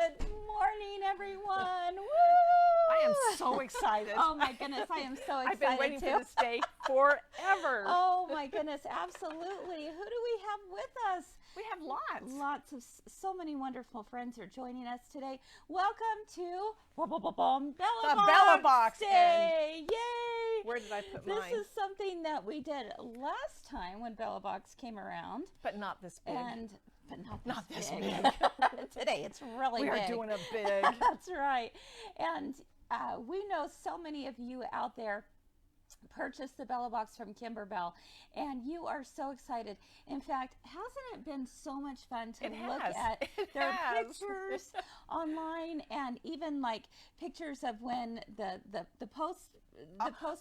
Good morning, everyone. Woo! I am so excited. Oh my goodness, I am so excited. I've been waiting too. for this day forever. Oh my goodness, absolutely. Who do we have with us? We have lots. Lots of, so many wonderful friends are joining us today. Welcome to Bella Box Day. Yay! Where did I put this mine? This is something that we did last time when Bella Box came around. But not this big. But not this big. Today it's really big. We are doing it big. That's right. And we know so many of you out there purchased the Bella Box from Kimberbell, and you are so excited. In fact, hasn't it been so much fun to look at their pictures online, and even like pictures of when the post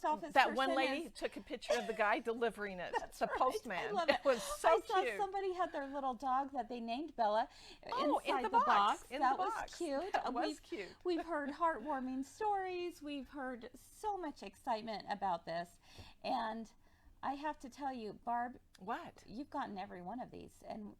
office that one lady took a picture of the guy delivering it. That's the postman. I love it. It was so cute. I saw somebody had their little dog that they named Bella inside in the box. That was cute. That was cute. We've heard heartwarming stories. We've heard so much excitement about this, and I have to tell you, Barb, what? You've gotten every one of these, and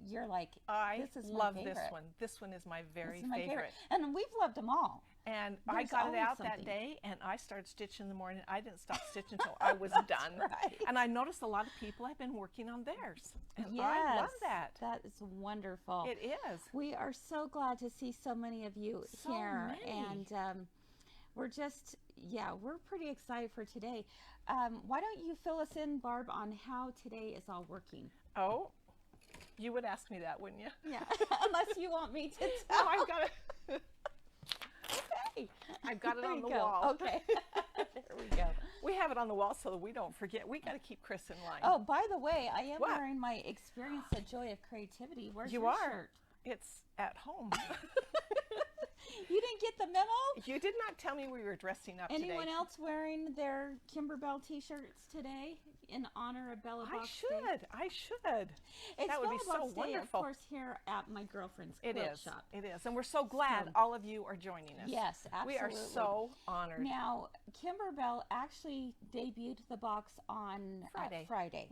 you're like, this is my favorite. This one. This one is my very favorite. And we've loved them all. And I got it out that day, and I started stitching in the morning. I didn't stop stitching until I was done. Right. And I noticed a lot of people have been working on theirs. And yes, I love that. That is wonderful. It is. We are so glad to see so many of you here. Many. And we're just, we're pretty excited for today. Why don't you fill us in, Barb, on how today is all working? Oh, you would ask me that, wouldn't you? Yeah, unless you want me to tell. No, I've got it. Okay. I've got it on the wall. Okay. There we go. We have it on the wall so that we don't forget. We got to keep Chris in line. Oh, by the way, I am wearing my Experience the Joy of Creativity. Where's your shirt? It's at home. You didn't get the memo? You did not tell me we were dressing up today. Anyone else wearing their Kimberbell t-shirts today in honor of Bella Box Day? I should. It's that would be so Day, wonderful. Of course, here at my girlfriend's quilt shop. It is. And we're so glad all of you are joining us. Yes, absolutely. We are so honored. Now, Kimberbell actually debuted the box on Friday.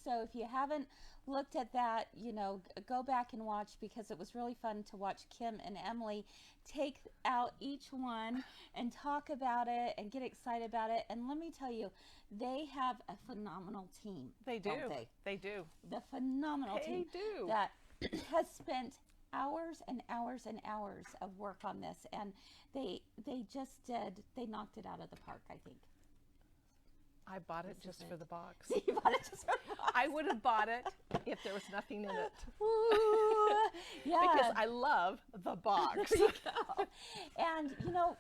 So if you haven't looked at that, go back and watch, because it was really fun to watch Kim and Emily take out each one and talk about it and get excited about it. And let me tell you, they have a phenomenal team. They do. Don't they? They do. The phenomenal team that has spent hours and hours and hours of work on this, and they knocked it out of the park, I think. I bought it just for the box. You bought it just for the box. I would have bought it if there was nothing in it. Ooh, yeah. Because I love the box. There you go. And,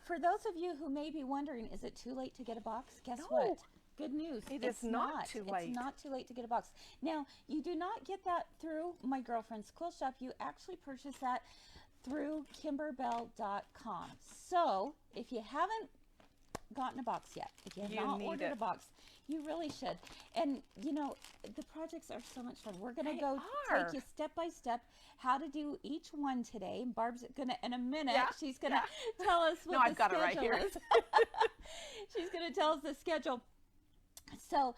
for those of you who may be wondering, is it too late to get a box? Guess what? Good news. It is not too late. It's not too late to get a box. Now, you do not get that through my girlfriend's quilt shop. You actually purchase that through Kimberbell.com. So, if you haven't gotten a box yet, if you have not ordered a box, you really should. And the projects are so much fun. We're going to go take you step by step how to do each one today. Barb's going to, in a minute, she's going to tell us what the schedule is. She's going to tell us the schedule. So,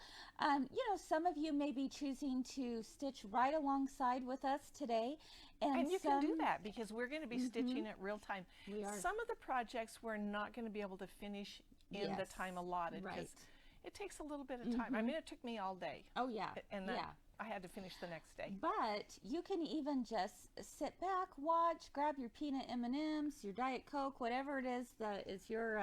some of you may be choosing to stitch right alongside with us today. And you can do that because we're going to be stitching it real time. We are. Some of the projects we're not going to be able to finish in the time allotted because it takes a little bit of time. I mean, it took me all day. Oh, yeah. And then I had to finish the next day. But you can even just sit back, watch, grab your peanut M&Ms, your Diet Coke, whatever it is that is your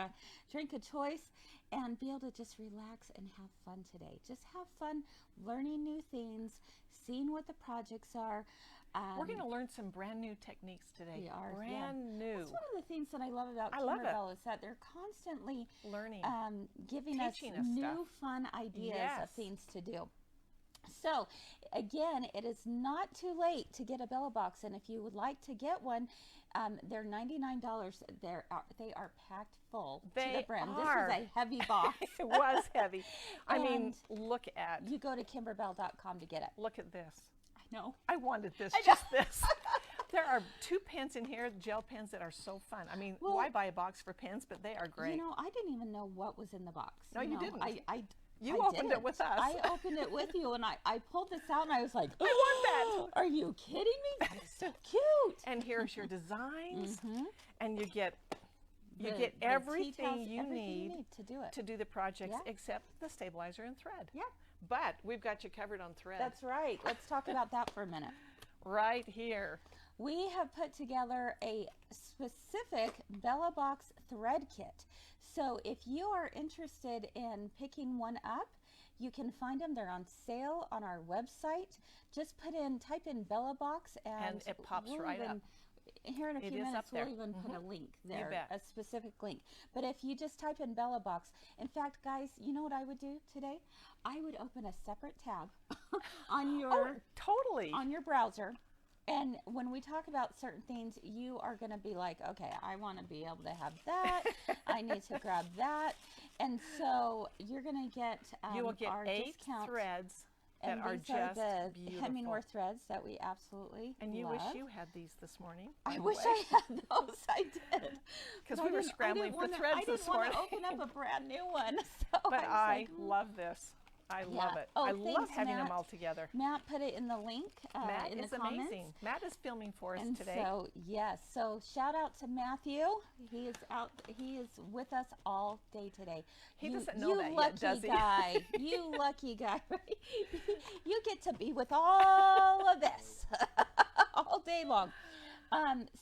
drink of choice, and be able to just relax and have fun today. Just have fun learning new things, seeing what the projects are. We're going to learn some brand new techniques today. We are. Brand new. That's one of the things that I love about Kimberbell is that they're constantly learning, giving us new fun ideas of things to do. So again, it is not too late to get a Bella Box, and if you would like to get one, they're $99. They are packed full to the brim. This is a heavy box. It was heavy. I mean, look at. You go to Kimberbell.com to get it. Look at this. I know. I wanted this. Just this. There are 2 pens in here, gel pens, that are so fun. I mean, why buy a box for pens? But they are great. I didn't even know what was in the box. No, you didn't. You opened it with us. I opened it with you, and I pulled this out, and I was like, I want that. Are you kidding me? That is so cute. And here's your designs, and you get The everything details, you need to do it. to do the projects, Yeah. except the stabilizer and thread. Yeah. But we've got you covered on thread. That's right. Let's talk about that for a minute. Right here. We have put together a specific Bella Box thread kit. So if you are interested in picking one up, you can find them. They're on sale on our website. Just type in Bella Box, and it pops right up. Here in a few minutes, we'll even put a link there, a specific link. But if you just type in Bella Box, in fact, guys, you know what I would do today? I would open a separate tab on your totally on your browser. And when we talk about certain things, you are going to be like, okay, I want to be able to have that. I need to grab that. And so you're going to get you will get our 8 discount threads that and are these just the beautiful. Hemingway threads that we absolutely And you love. wish you had these this morning. I wish I had those. I did. Because we were scrambling for threads this morning. I didn't want to open up a brand new one. So But I was like, love this. I love it. Oh, I love thanks, having them Matt. all together. Matt put it in the link Matt in is the comments. amazing. Matt is filming for us And today. so, yes, so shout out to Matthew. He is out. He is with us all day today. He doesn't know that yet, does he? Guy. You lucky guy. Right? You get to be with all of this all day long.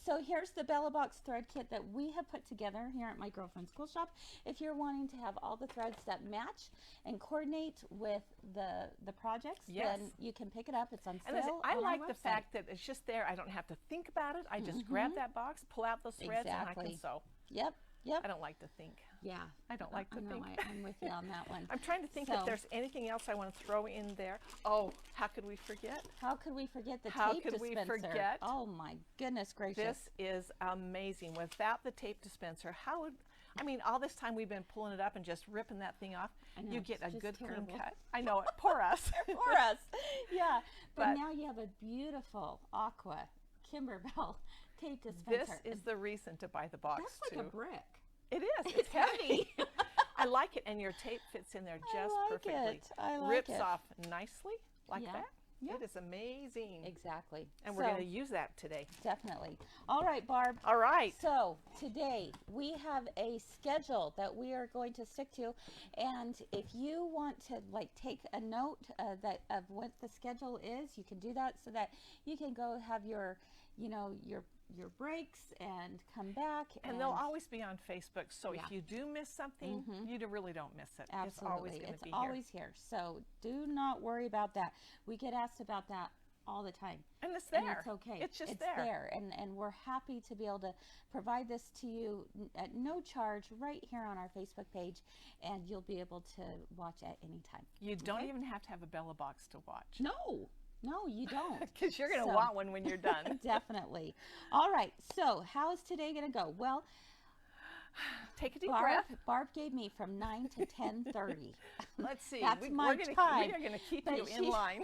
So here's the Bella Box thread kit that we have put together here at my girlfriend's Quilt Shop. If you're wanting to have all the threads that match and coordinate with the projects, then you can pick it up. It's on sale. And I on like our the website. fact that it's just there. I don't have to think about it. I just grab that box, pull out those threads, and I can sew. Yep. I don't like to think. Yeah. I don't like to think. I'm with you on that one. I'm trying to think if there's anything else I want to throw in there. Oh, how could we forget? How could we forget the How tape could dispenser? we forget? Oh my goodness gracious. This is amazing. Without the tape dispenser, how would, I mean, all this time we've been pulling it up and just ripping that thing off. know, You get a it's good just clean terrible. cut. I know it. Poor us. For us. Yeah. But But- now you have a beautiful aqua Kimberbell tape This dispenser. is the reason to buy the box That's too. like a brick. It is. It's heavy. I like it, and your tape fits in there just like perfectly. it. I like Rips it. off nicely like Yeah. that. Yeah. It is amazing. Exactly. And we're So, going to use that today. definitely. All right, Barb. All right. So today we have a schedule that we are going to stick to, and if you want to like take a note that of what the schedule is, you can do that so that you can go have your breaks and come back. And they'll always be on Facebook. So Yeah. if you do miss something, you really don't miss it. Absolutely, It's always going to be always here. So do not worry about that. We get asked about that all the time. here. And it's there. And it's okay. It's just there. And we're happy to be able to provide this to you at no charge right here on our Facebook page, and you'll be able to watch at any time. You don't even have to have a Bella box to watch. No, you don't. Because you're going to So- want one when you're done. Definitely. All right. So how's today going to go? Well, Take a deep breath. Barb gave me from 9 to 10:30. Let's see. That's my we're gonna, time. We are going to keep But you in she- line.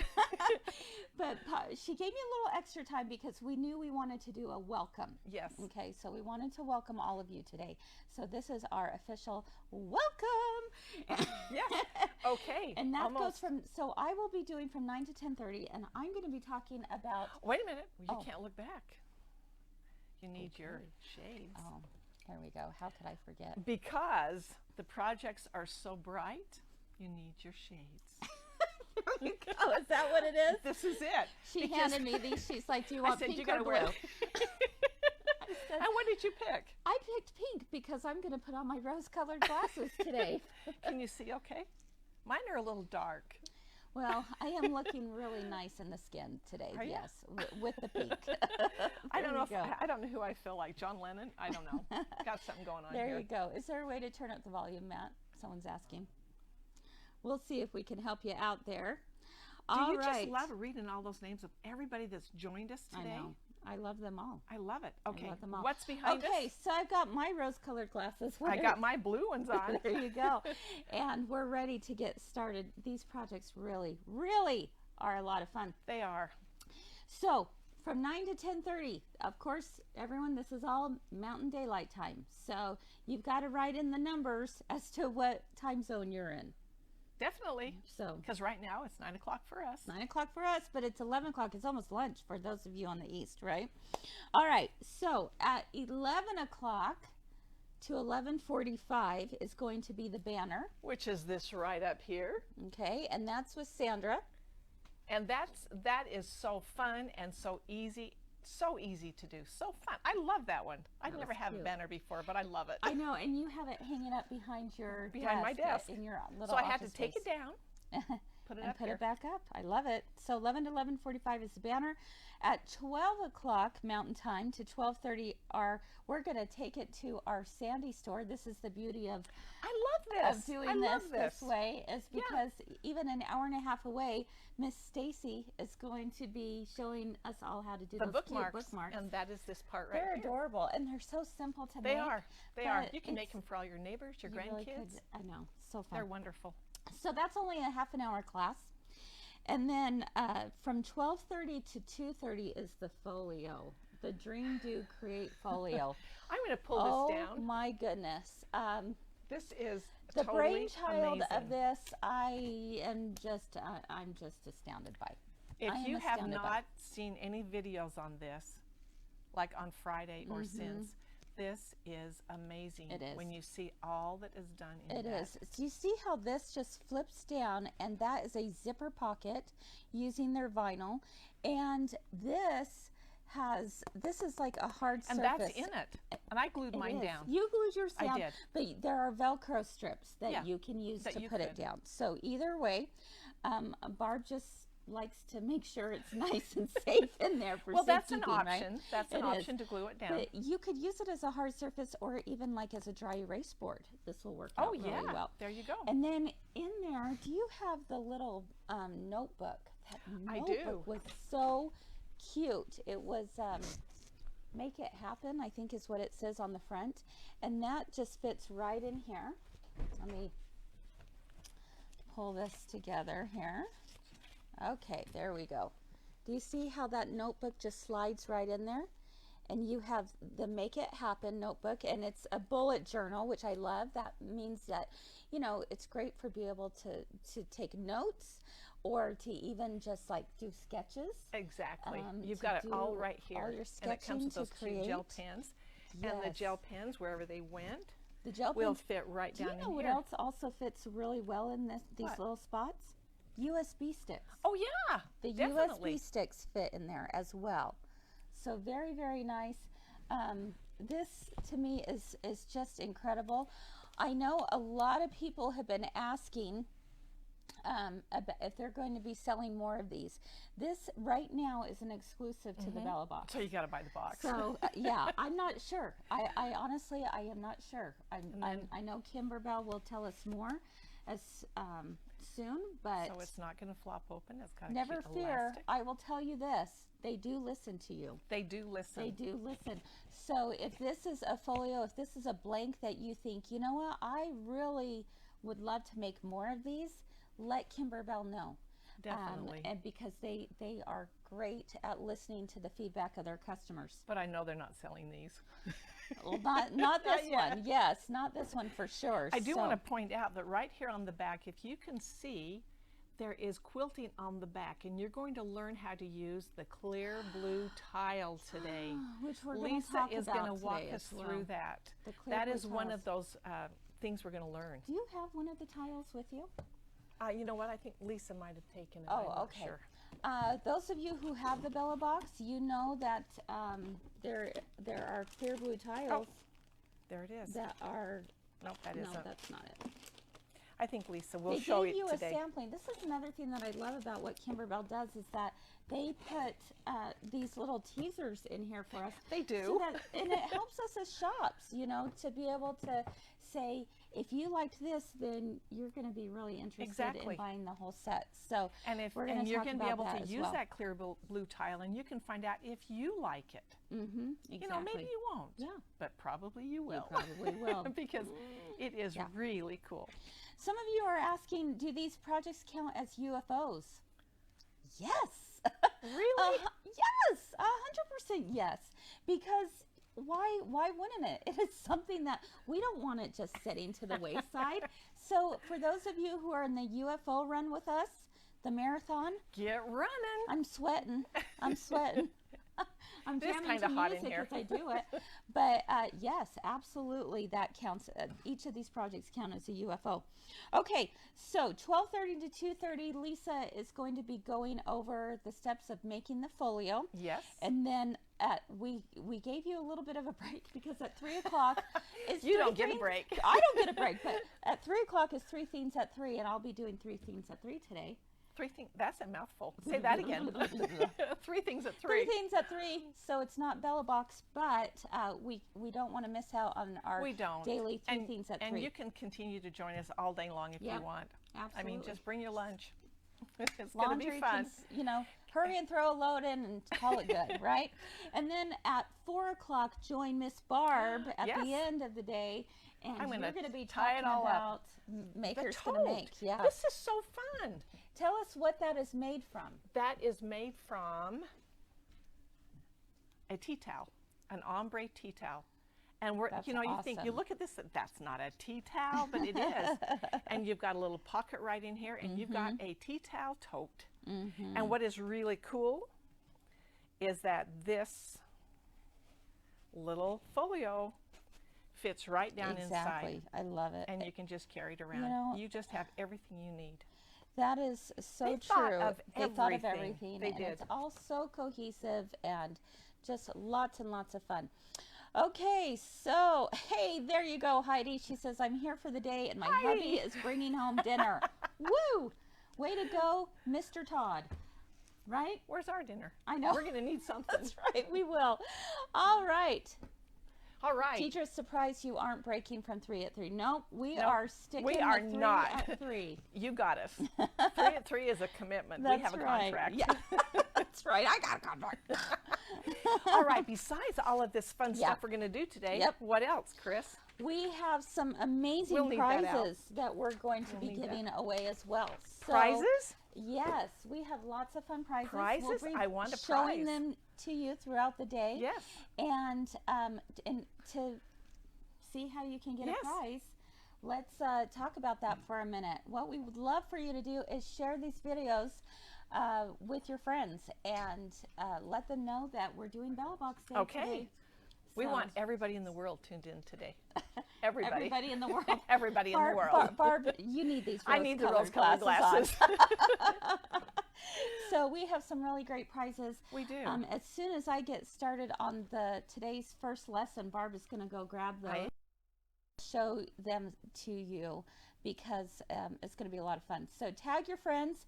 But she gave me a little extra time because we knew we wanted to do a welcome. Yes. Okay, so we wanted to welcome all of you today. So this is our official welcome. Yes. Okay. And that Almost. goes from, so I will be doing from 9 to 10:30, and I'm going to be talking about, Wait a minute. You Oh. can't look back. You need your shades. oh, there we go. How could I forget? Because the projects are so bright, you need your shades. There you go. Is that what it is? This is it. She Because handed me these. She's like, do you I want said pink you or gotta blue? wear. said- And what did you pick? I picked pink because I'm going to put on my rose-colored glasses today. Can you see okay? Mine are a little dark. Well, I am looking really nice in the skin today. Are you? Yes, with the pink. I don't know There you go. I don't know who I feel like. John Lennon? I don't know. Got something going on There here. you go. Is there a way to turn up the volume, Matt? Someone's asking. We'll see if we can help you out there. Do All you right. just love reading all those names of everybody that's joined us today? I know. I love them all. I love it. Okay. I love them all. What's behind Okay, us? so I've got my rose-colored glasses. I got my blue ones on. There you go. And we're ready to get started. These projects really, really are a lot of fun. They are. So from 9 to 10:30, of course, everyone, this is all Mountain Daylight Time. So you've got to write in the numbers as to what time zone you're in. Definitely. So, because right now it's 9 o'clock for us. 9 o'clock for us, but it's 11 o'clock. It's almost lunch for those of you on the east, right? All right. So at 11 o'clock to 11:45 is going to be the banner. Which is this right up here. Okay, and that's with Sandra. And that is so fun and so easy to do. So fun. I love that one. I've never had a banner before, but I love it. I know, and you have it hanging up behind your my desk in your little So I had to office take space. it down, put it and up put here. it back up. I love it. So 11 to 11:45 is the banner. At 12 o'clock Mountain Time to 12:30, we're going to take it to our Sandy store. This is the beauty of doing this way, is because even an hour and a half away, Miss Stacy is going to be showing us all how to do the those bookmarks. cute bookmarks. And that is this part right They're here. adorable, and they're so simple to make. They are. You can make them for all your neighbors, your grandkids. Really could, I know, so fun. They're wonderful. So that's only a half an hour class. And then from 12:30 to 2:30 is the folio, the Dream Do Create folio. I'm going to pull this down. Oh my goodness. This is the totally brainchild amazing. of this, I'm just astounded by. If you have not seen any videos on this, like on Friday or since, this is amazing. It is. When you see all that is done in It that. is. Do you see how this just flips down, and that is a zipper pocket using their vinyl, and this is like a hard And surface. that's in it. And I glued mine down. You glued yours down. I did. But there are Velcro strips that you can use to put it down. So either way, Barb just likes to make sure it's nice and safe in there for Well, that's an safekeeping, option. right? That's an option to glue it down. But you could use it as a hard surface or even like as a dry erase board. This will work out really well. There you go. And then in there, do you have the little notebook? That notebook was so cute. It was Make It Happen, I think is what it says on the front. And that just fits right in here. Let me pull this together here. Okay, there we go. Do you see how that notebook just slides right in there? And you have the Make It Happen notebook, and it's a bullet journal, which I love. That means that, you know, it's great for being able to take notes or to even just like do sketches. Exactly. You've got it all right here. All your and it comes with those cute gel create. pens. And the gel pens, wherever they went, The gel will pens fit right down in here. Do you know what else also fits really well in these little spots? USB sticks. Oh yeah, the definitely. USB sticks fit in there as well. So very, very nice. This to me is just incredible. I know a lot of people have been asking about if they're going to be selling more of these. This right now is an exclusive to the Bella Box. So you got to buy the box. So yeah, I'm not sure. I honestly, I am not sure. I know Kimberbell will tell us more as soon, but so it's not going to flop open. It's got a never cute fear. elastic. I will tell you this: they do listen to you. They do listen. They do listen. So if this is a folio, if this is a blank that you think, you know what, I really would love to make more of these, let Kimberbell know. Definitely. And because they are great at listening to the feedback of their customers. But I know they're not selling these. Well, not this one. Yes, not this one for sure. I do want to point out that right here on the back, if you can see, there is quilting on the back, and you're going to learn how to use the clear blue tile today. Which we're Lisa is going to walk us through that. The clear That blue is one tiles. of those things we're going to learn. Do you have one of the tiles with you? You know what? I think Lisa might have taken it. Oh, I'm not okay. Sure. Those of you who have the Bella Box, you know that there are clear blue tiles. Oh, there it is. That are. Nope, that No, isn't. that's not it. I think Lisa will They show gave you it today. a sampling. This is another thing that I love about what Kimberbell does is that they put these little teasers in here for us. They do. So that, and it helps us as shops, you know, to be able to say, if you liked this, then you're going to be really interested in buying the whole set. So And if we're and you're going to be able that to as use well. that clear blue tile, and you can find out if you like it. Mm-hmm, exactly. You know, maybe you won't. Yeah. But probably you will. You probably will. Because it is really cool. Some of you are asking, do these projects count as UFOs? Yes. Really? Yes, 100% yes. Because why wouldn't it? It is something that we don't want it just sitting to the wayside. So for those of you who are in the UFO run with us, the marathon, get running. I'm sweating. I'm sweating. I'm It is jamming kinda to hot in music here. as I do it. But yes, absolutely, that counts. Each of these projects count as a UFO. Okay, so 12:30 to 2:30, Lisa is going to be going over the steps of making the folio. Yes. And then we gave you a little bit of a break because at 3 o'clock is You three don't get a themes- break. I don't get a break, but at 3 o'clock is 3 themes at 3, and I'll be doing 3 themes at 3 today. 3 things. That's a mouthful. Say that again. 3 things at 3 3. themes at 3, so it's not Bella Box, but we don't want to miss out on our We don't. daily 3 themes at 3. And you can continue to join us all day long if Yep, you want. absolutely. I mean, just bring your lunch. It's going to be Laundry, fun. hurry and throw a load in and call it good, right? And then at 4 o'clock, join Miss Barb at Yes. the end of the day, and I'm you're gonna going to be tie it talking all up. about makers The going to tote. make. Yeah. This is so fun. Tell us what that is made from. That is made from a tea towel, an ombre tea towel. And That's you think, you awesome. look at this, that's not a tea towel, but it is. And you've got a little pocket right in here, and you've got a tea towel tote. And what is really cool is that this little folio fits right down Exactly. inside. I love it. And you can just carry it around. know, You just have everything you need. That is so They true. thought of They thought of everything. everything. They and did. it's all so cohesive and just lots and lots of fun. Okay, so, hey, there you go, Heidi. She says, I'm here for the day and my hubby is bringing home dinner. Woo! Way to go, Mr. Todd. Right? Where's our dinner? I know. We're going to need something. That's right, we will. All right. All right. Teacher, surprise, you aren't breaking from 3 at 3. Nope, we Nope, are sticking we are with 3 not. at 3. You got us. 3 at 3 is a commitment. That's We have a right. contract. Yeah, that's right. I got a contract. All right. Besides all of this fun Yeah. stuff we're going to do today, Yep. what else, Chris? We have some amazing We'll leave that out. prizes that we're going to be leave that. giving away as well. So, Prizes? Yes, we have lots of fun prizes. Prizes? We'll be I want a showing prize. them to you throughout the day. Yes. And to see how you can get Yes. a prize, let's talk about that for a minute. What we would love for you to do is share these videos with your friends and let them know that we're doing Bella Box Day Okay. today. We So- want everybody in the world tuned in today. Everybody. Everybody in the world. Everybody in the world. Barb, you need these I need the rose-colored rose-colored glasses. on. So we have some really great prizes. We do. As soon as I get started on today's first lesson, Barb is going to go grab those, show them to you because it's going to be a lot of fun. So tag your friends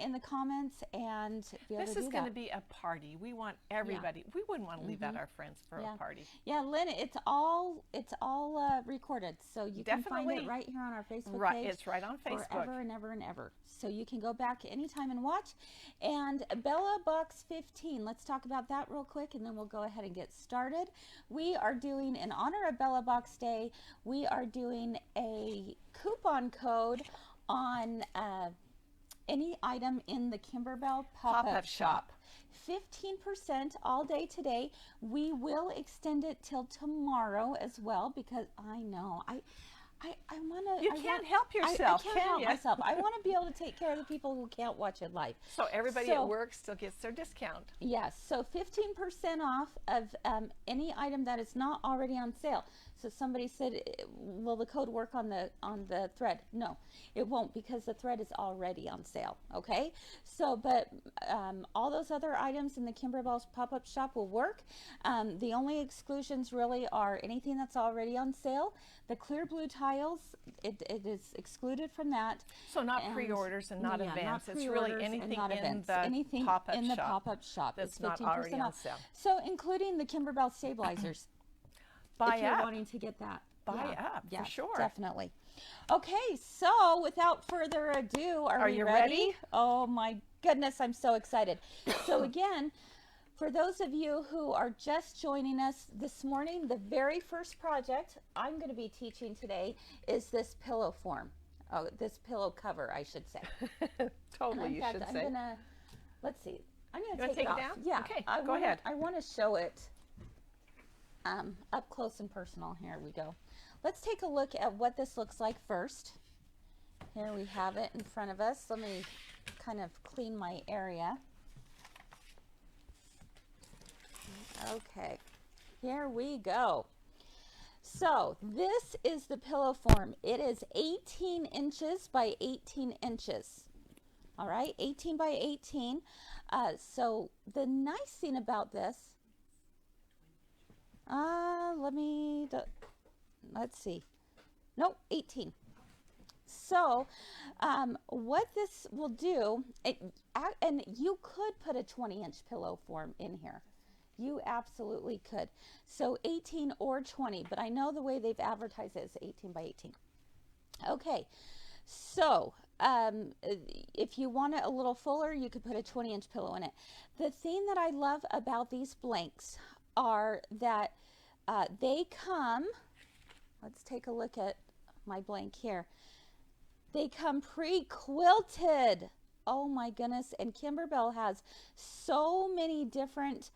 in the comments and be able This to is do going that. to be a party. We want everybody. We wouldn't want to leave out our friends for Yeah. a party. Yeah, Lynn, it's all recorded, so you can find Definitely. it right here on our Facebook Right. page. It's right on Facebook. Forever and ever and ever. So you can go back anytime and watch. And Bella Box 15, let's talk about that real quick and then we'll go ahead and get started. We are doing, in honor of Bella Box Day, we are doing a coupon code on any item in the Kimberbell pop-up shop. 15% all day today. We will extend it till tomorrow as well because I know I want to. You can't help yourself, I can't can help ya? myself. I want to be able to take care of the people who can't watch it live. So everybody So- at work still gets their discount. Yes, so 15% off of any item that is not already on sale. So somebody said, will the code work on the thread? No, it won't because the thread is already on sale, okay? So, but all those other items in the Kimberbell's pop-up shop will work. The only exclusions really are anything that's already on sale. The clear blue tiles, it is excluded from that. So not And- pre-orders and not yeah, events. It's pre-orders really and anything not in events. the Anything pop-up in the shop pop-up shop that's is not 15% already on off. sale. So including the Kimberbell stabilizers. Buy if you're up. wanting to get that. Buy up, for yeah, sure. Definitely. Okay, so without further ado, are we you ready? ready? Oh my goodness, I'm so excited. So again, for those of you who are just joining us this morning, the very first project I'm going to be teaching today is this pillow form. Oh, this pillow cover, I should say. Totally, In you fact, should I'm say. gonna, let's see. I'm You gonna wanna take it take it off. down? Yeah. Okay, I go wanna- ahead. I want to show it. up close and personal. Here we go. Let's take a look at what this looks like first. Here we have it in front of us. Let me kind of clean my area. Okay, here we go. So this is the pillow form. It is 18 inches by 18 inches. All right, 18 by 18. So the nice thing about this, let's see. Nope, 18. So what this will do, and you could put a 20-inch pillow form in here. You absolutely could. So 18 or 20, but I know the way they've advertised it is 18 by 18. Okay, so if you want it a little fuller, you could put a 20-inch pillow in it. The thing that I love about these blanks are that they come, let's take a look at my blank here. They come pre-quilted. Oh my goodness, and Kimberbell has so many different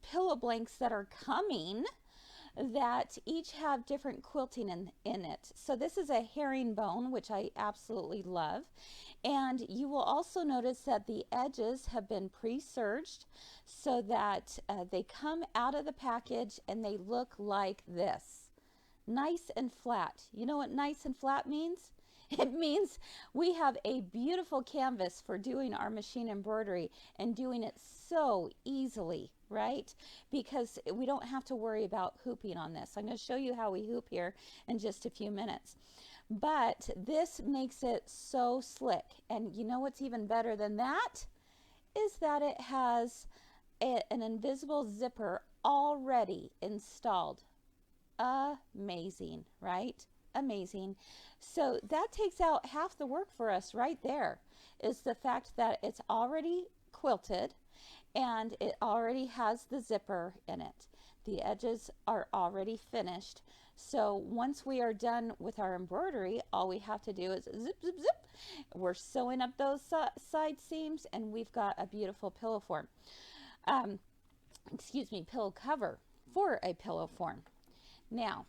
pillow blanks that are coming that each have different quilting in it. So this is a herringbone, which I absolutely love. And you will also notice that the edges have been pre-serged so that they come out of the package and they look like this. Nice and flat. You know what nice and flat means? It means we have a beautiful canvas for doing our machine embroidery and doing it so easily, right? Because we don't have to worry about hooping on this. I'm going to show you how we hoop here in just a few minutes. But this makes it so slick. And you know what's even better than that? Is that it has an invisible zipper already installed. Amazing, right? Amazing. So that takes out half the work for us right there, is the fact that it's already quilted and it already has the zipper in it. The edges are already finished. So once we are done with our embroidery, all we have to do is zip, zip, zip. We're sewing up those side seams and we've got a beautiful pillow form. Pillow cover for a pillow form. Now,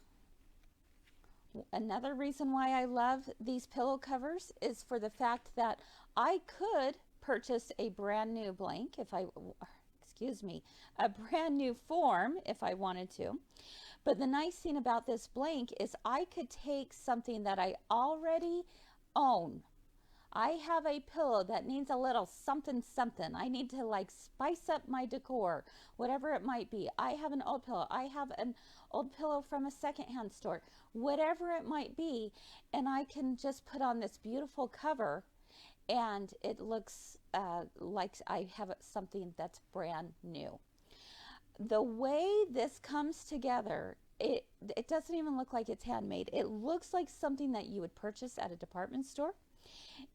another reason why I love these pillow covers is for the fact that I could purchase a brand new blank a brand new form if I wanted to. But the nice thing about this blank is I could take something that I already own. I have a pillow that needs a little something something. I need to like spice up my decor, whatever it might be. I have an old pillow. I have an old pillow from a secondhand store, whatever it might be. And I can just put on this beautiful cover and it looks like I have something that's brand new. The way this comes together, it doesn't even look like it's handmade. It looks like something that you would purchase at a department store.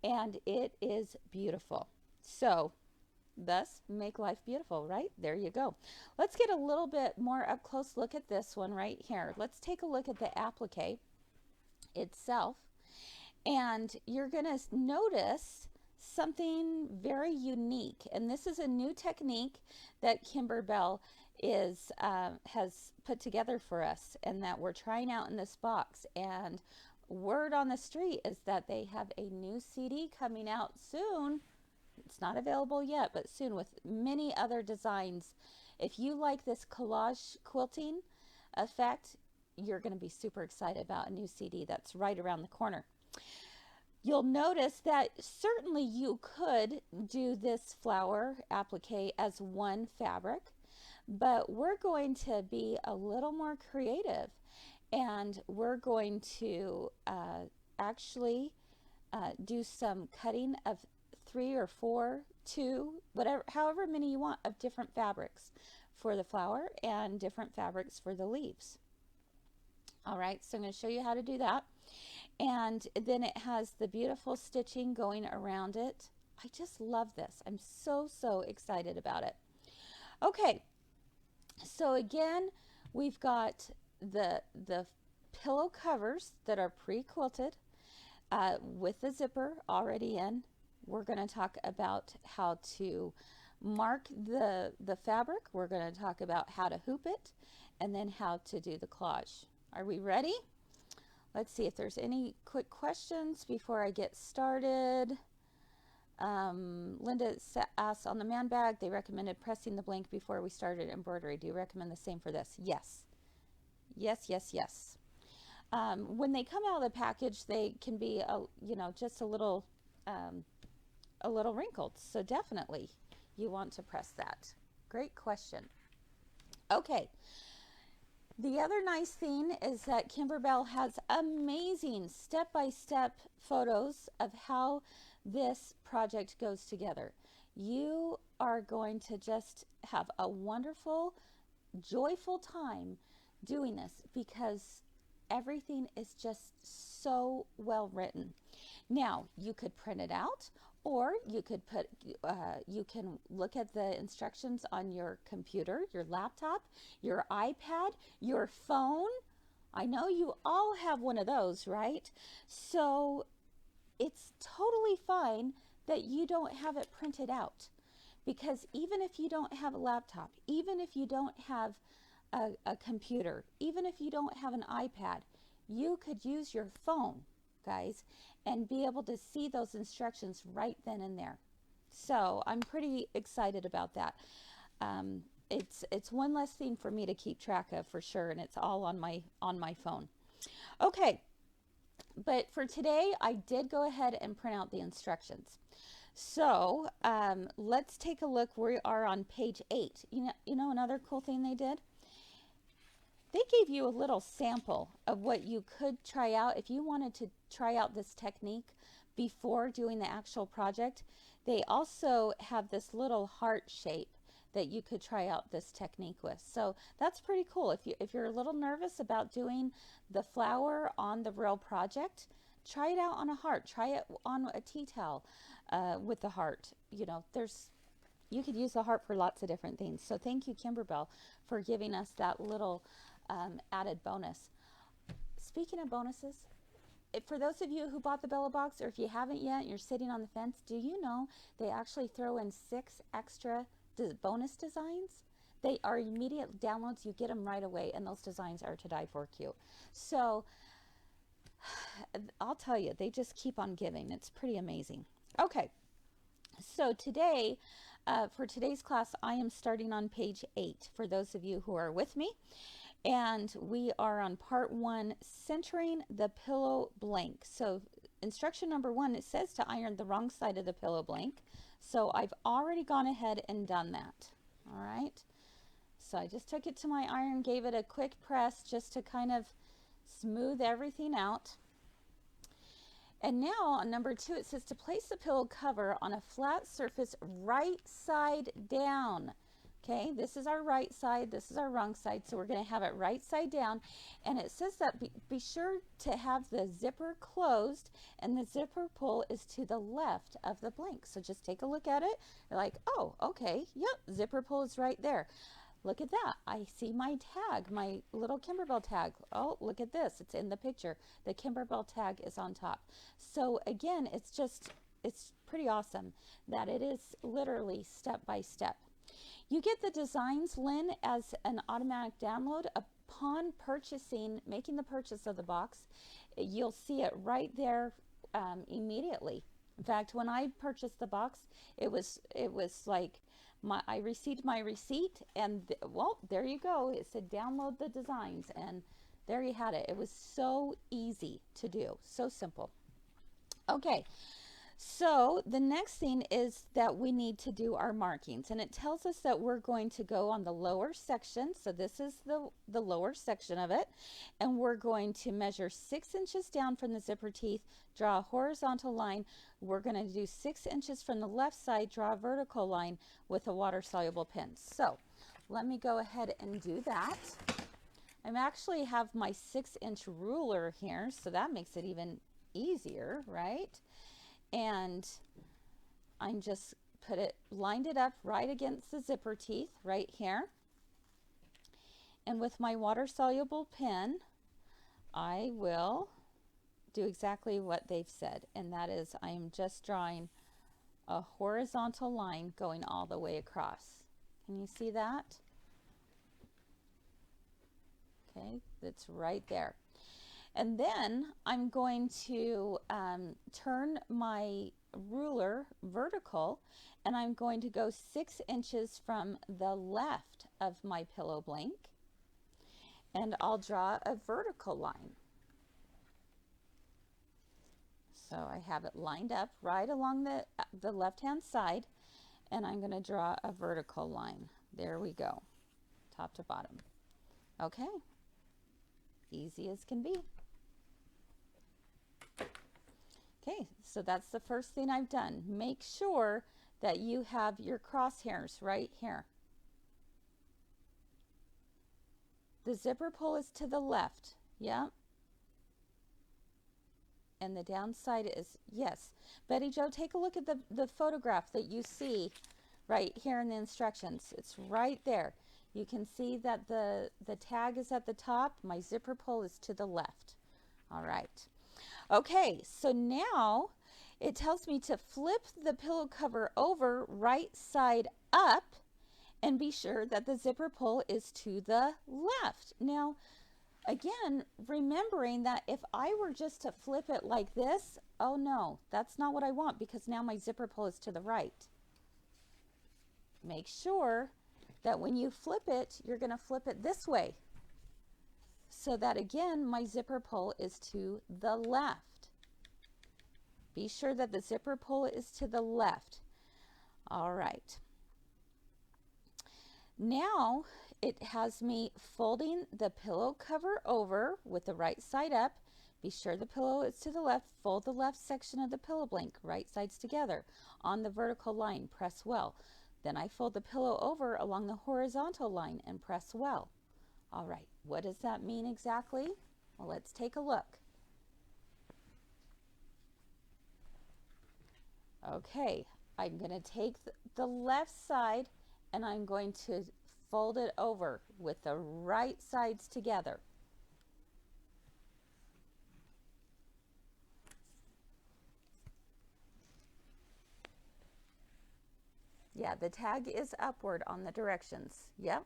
And it is beautiful. So thus make life beautiful, right? There you go. Let's get a little bit more up close look at this one right here. Let's take a look at the applique itself. And you're going to notice something very unique. And this is a new technique that Kimberbell has put together for us and that we're trying out in this box. And word on the street is that they have a new CD coming out soon. It's not available yet, but soon, with many other designs. If you like this collage quilting effect, you're going to be super excited about a new CD that's right around the corner. You'll notice that certainly you could do this flower applique as one fabric, but we're going to be a little more creative. And we're going to actually do some cutting of 3 or 4, 2, whatever, however many you want of different fabrics for the flower and different fabrics for the leaves. All right, so I'm going to show you how to do that. And then it has the beautiful stitching going around it. I just love this. I'm so excited about it. Okay, so again, we've got the pillow covers that are pre-quilted with the zipper already in. We're going to talk about how to mark the fabric. We're going to talk about how to hoop it and then how to do the collage. Are we ready? Let's see if there's any quick questions before I get started. Linda asks, on the man bag, they recommended pressing the blank before we started embroidery. Do you recommend the same for this? Yes. Yes, yes, yes. When they come out of the package, they can be, just a little wrinkled. So definitely you want to press that. Great question. Okay. The other nice thing is that Kimberbell has amazing step-by-step photos of how this project goes together. You are going to just have a wonderful, joyful time doing this because everything is just so well written. Now, you could print it out, or you could you can look at the instructions on your computer, your laptop, your iPad, your phone. I know you all have one of those, right? So it's totally fine that you don't have it printed out, because even if you don't have a laptop, even if you don't have a computer, even if you don't have an iPad, you could use your phone, guys, and be able to see those instructions right then and there. So I'm pretty excited about that. It's one less thing for me to keep track of for sure, and it's all on my phone. Okay, but for today I did go ahead and print out the instructions. So let's take a look. We are on page 8. You know another cool thing they did? They gave you a little sample of what you could try out if you wanted to try out this technique before doing the actual project. They also have this little heart shape that you could try out this technique with. So that's pretty cool. If you're a little nervous about doing the flower on the real project, try it out on a heart. Try it on a tea towel with the heart. You could use the heart for lots of different things. So thank you, Kimberbell, for giving us that little added bonus. Speaking of bonuses, for those of you who bought the Bella box, or if you haven't yet, you're sitting on the fence, do you know they actually throw in 6 extra bonus designs? They are immediate downloads. You get them right away, and those designs are to die for cute. So I'll tell you, they just keep on giving. It's pretty amazing. Okay, so today, for today's class, I am starting on page 8 for those of you who are with me. And we are on part 1, centering the pillow blank. So instruction number 1, it says to iron the wrong side of the pillow blank. So I've already gone ahead and done that. All right. So I just took it to my iron, gave it a quick press just to kind of smooth everything out. And now on number 2, it says to place the pillow cover on a flat surface right side down. Okay, this is our right side, this is our wrong side, so we're going to have it right side down. And it says that be sure to have the zipper closed, and the zipper pull is to the left of the blank. So just take a look at it. You're like, oh, okay, yep, zipper pull is right there. Look at that. I see my tag, my little Kimberbell tag. Oh, look at this. It's in the picture. The Kimberbell tag is on top. So again, it's pretty awesome that it is literally step by step. You get the designs, Lynn, as an automatic download upon making the purchase of the box. You'll see it right there immediately. In fact, when I purchased the box, it was like I received my receipt, and well, there you go. It said download the designs, and there you had it. It was so easy to do, so simple. Okay. So the next thing is that we need to do our markings, and it tells us that we're going to go on the lower section. So this is the lower section of it, and we're going to measure 6 inches down from the zipper teeth, draw a horizontal line. We're going to do 6 inches from the left side, draw a vertical line with a water-soluble pen. So let me go ahead and do that. I actually have my 6-inch ruler here, so that makes it even easier, right? And I'm just lined it up right against the zipper teeth right here. And with my water-soluble pen, I will do exactly what they've said. And that is, I am just drawing a horizontal line going all the way across. Can you see that? Okay, it's right there. And then I'm going to turn my ruler vertical, and I'm going to go 6 inches from the left of my pillow blank, and I'll draw a vertical line. So I have it lined up right along the left-hand side, and I'm going to draw a vertical line. There we go, top to bottom. Okay, easy as can be. Okay, so that's the first thing I've done. Make sure that you have your crosshairs right here. The zipper pull is to the left, yeah. And the downside is, yes. Betty Jo, take a look at the photograph that you see right here in the instructions. It's right there. You can see that the tag is at the top. My zipper pull is to the left. All right. Okay, so now it tells me to flip the pillow cover over right side up and be sure that the zipper pull is to the left. Now, again, remembering that if I were just to flip it like this, oh no, that's not what I want, because now my zipper pull is to the right. Make sure that when you flip it, you're going to flip it this way, so that again my zipper pull is to the left. Be sure that the zipper pull is to the left. All right. Now it has me folding the pillow cover over with the right side up. Be sure the pillow is to the left. Fold the left section of the pillow blank, right sides together. On the vertical line, press well. Then I fold the pillow over along the horizontal line and press well. All right, what does that mean exactly? Well, let's take a look. Okay, I'm going to take the left side and I'm going to fold it over with the right sides together. Yeah, the tag is upward on the directions. Yep.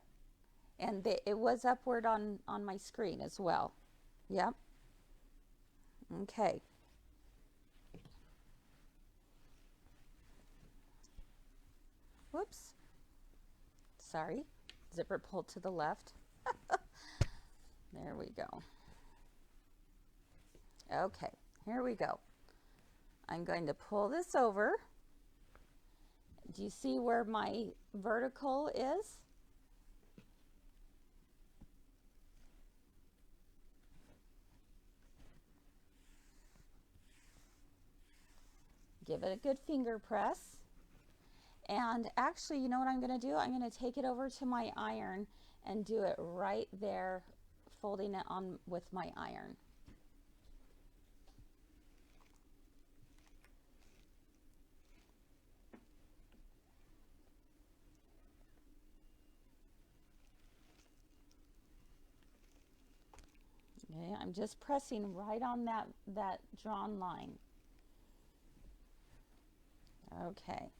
And it was upward on my screen as well. Yep. Okay. Whoops. Sorry. Zipper pulled to the left. There we go. Okay, here we go. I'm going to pull this over. Do you see where my vertical is? Give it a good finger press. And actually, you know what I'm going to do? I'm going to take it over to my iron and do it right there, folding it on with my iron. Okay, I'm just pressing right on that drawn line. Okay.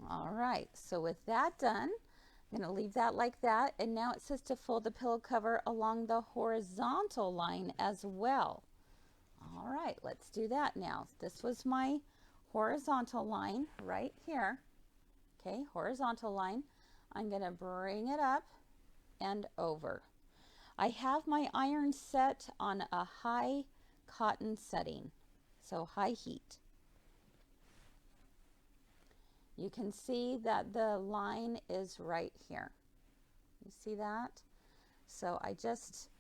All right, so with that done, I'm going to leave that like that, and now it says to fold the pillow cover along the horizontal line as well. All right, let's do that now. This was my horizontal line right here. Okay, horizontal line. I'm going to bring it up and over. I have my iron set on a high cotton setting, so high heat. You can see that the line is right here. You see that? So I just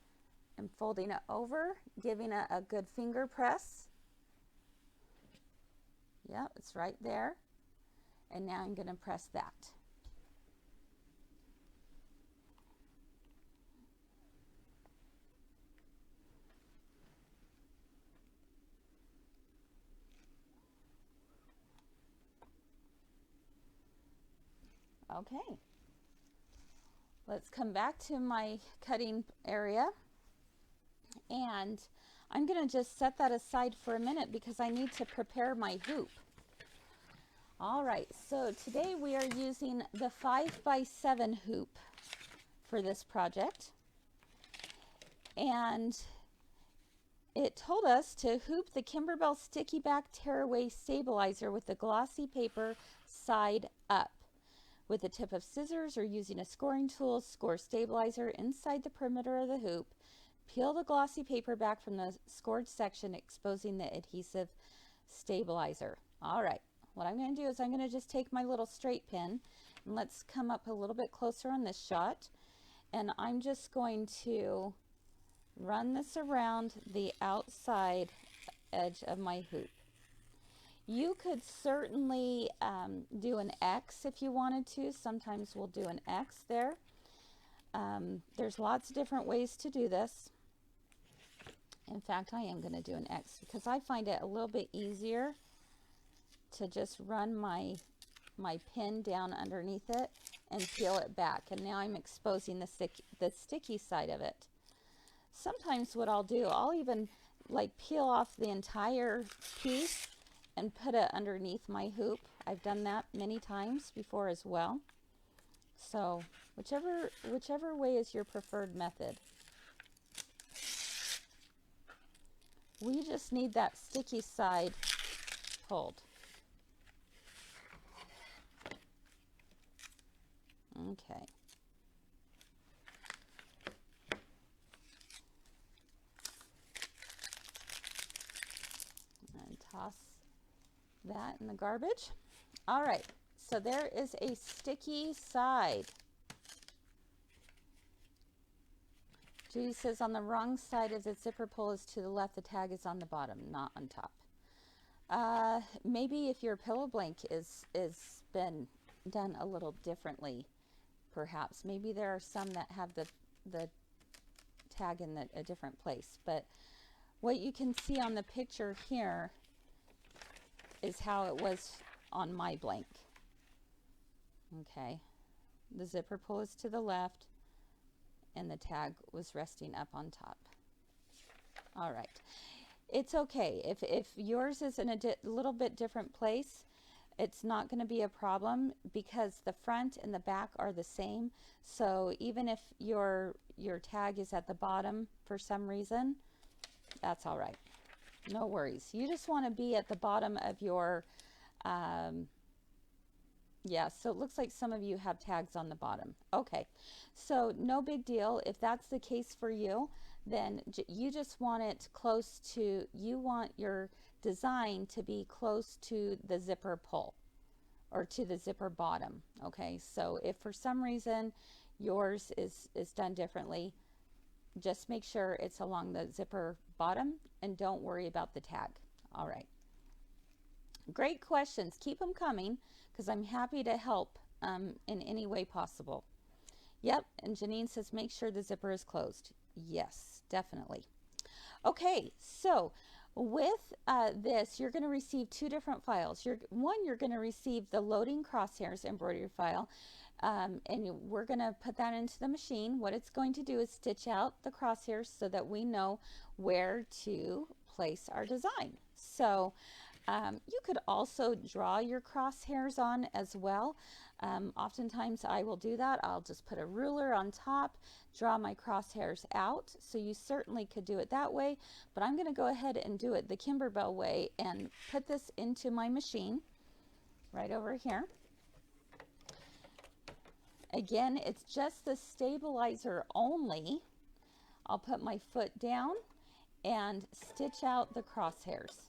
am folding it over, giving it a good finger press. Yeah, it's right there. And now I'm going to press that. Okay, let's come back to my cutting area, and I'm going to just set that aside for a minute because I need to prepare my hoop. All right, so today we are using the 5x7 hoop for this project. And it told us to hoop the Kimberbell Sticky Back Tearaway Stabilizer with the glossy paper side up. With a tip of scissors or using a scoring tool, score stabilizer inside the perimeter of the hoop. Peel the glossy paper back from the scored section, exposing the adhesive stabilizer. All right, what I'm going to do is I'm going to just take my little straight pin, and let's come up a little bit closer on this shot. And I'm just going to run this around the outside edge of my hoop. You could certainly do an X if you wanted to. Sometimes we'll do an X there. There's lots of different ways to do this. In fact, I am going to do an X because I find it a little bit easier to just run my pin down underneath it and peel it back. And now I'm exposing the sticky side of it. Sometimes what I'll do, I'll even like peel off the entire piece and put it underneath my hoop. I've done that many times before as well. So whichever way is your preferred method. We just need that sticky side pulled. Okay. And toss that in the garbage. All right, so there is a sticky side. Judy says on the wrong side of the zipper pull is to the left, the tag is on the bottom, not on top. Maybe if your pillow blank is been done a little differently, perhaps. Maybe there are some that have the tag in a different place. But what you can see on the picture here is how it was on my blank. Okay, the zipper pull is to the left, and the tag was resting up on top. All right, it's okay if yours is in a little bit different place. It's not going to be a problem because the front and the back are the same. So even if your tag is at the bottom for some reason, that's all right. No worries. You just want to be at the bottom of your yeah, so it looks like some of you have tags on the bottom. Okay, so no big deal. If that's the case for you, then you just want it close to, you want your design to be close to the zipper pull or to the zipper bottom. Okay, so if for some reason yours is done differently, just make sure it's along the zipper bottom and don't worry about the tag. All right. Great questions. Keep them coming because I'm happy to help in any way possible. Yep, and Janine says make sure the zipper is closed. Yes, definitely. Okay, so with this, you're going to receive two different files. You're going to receive the loading crosshairs embroidery file, and we're going to put that into the machine. What it's going to do is stitch out the crosshairs so that we know where to place our design. So you could also draw your crosshairs on as well. Oftentimes I will do that. I'll just put a ruler on top, draw my crosshairs out. So you certainly could do it that way, but I'm going to go ahead and do it the Kimberbell way and put this into my machine right over here. Again, it's just the stabilizer only. I'll put my foot down and stitch out the crosshairs.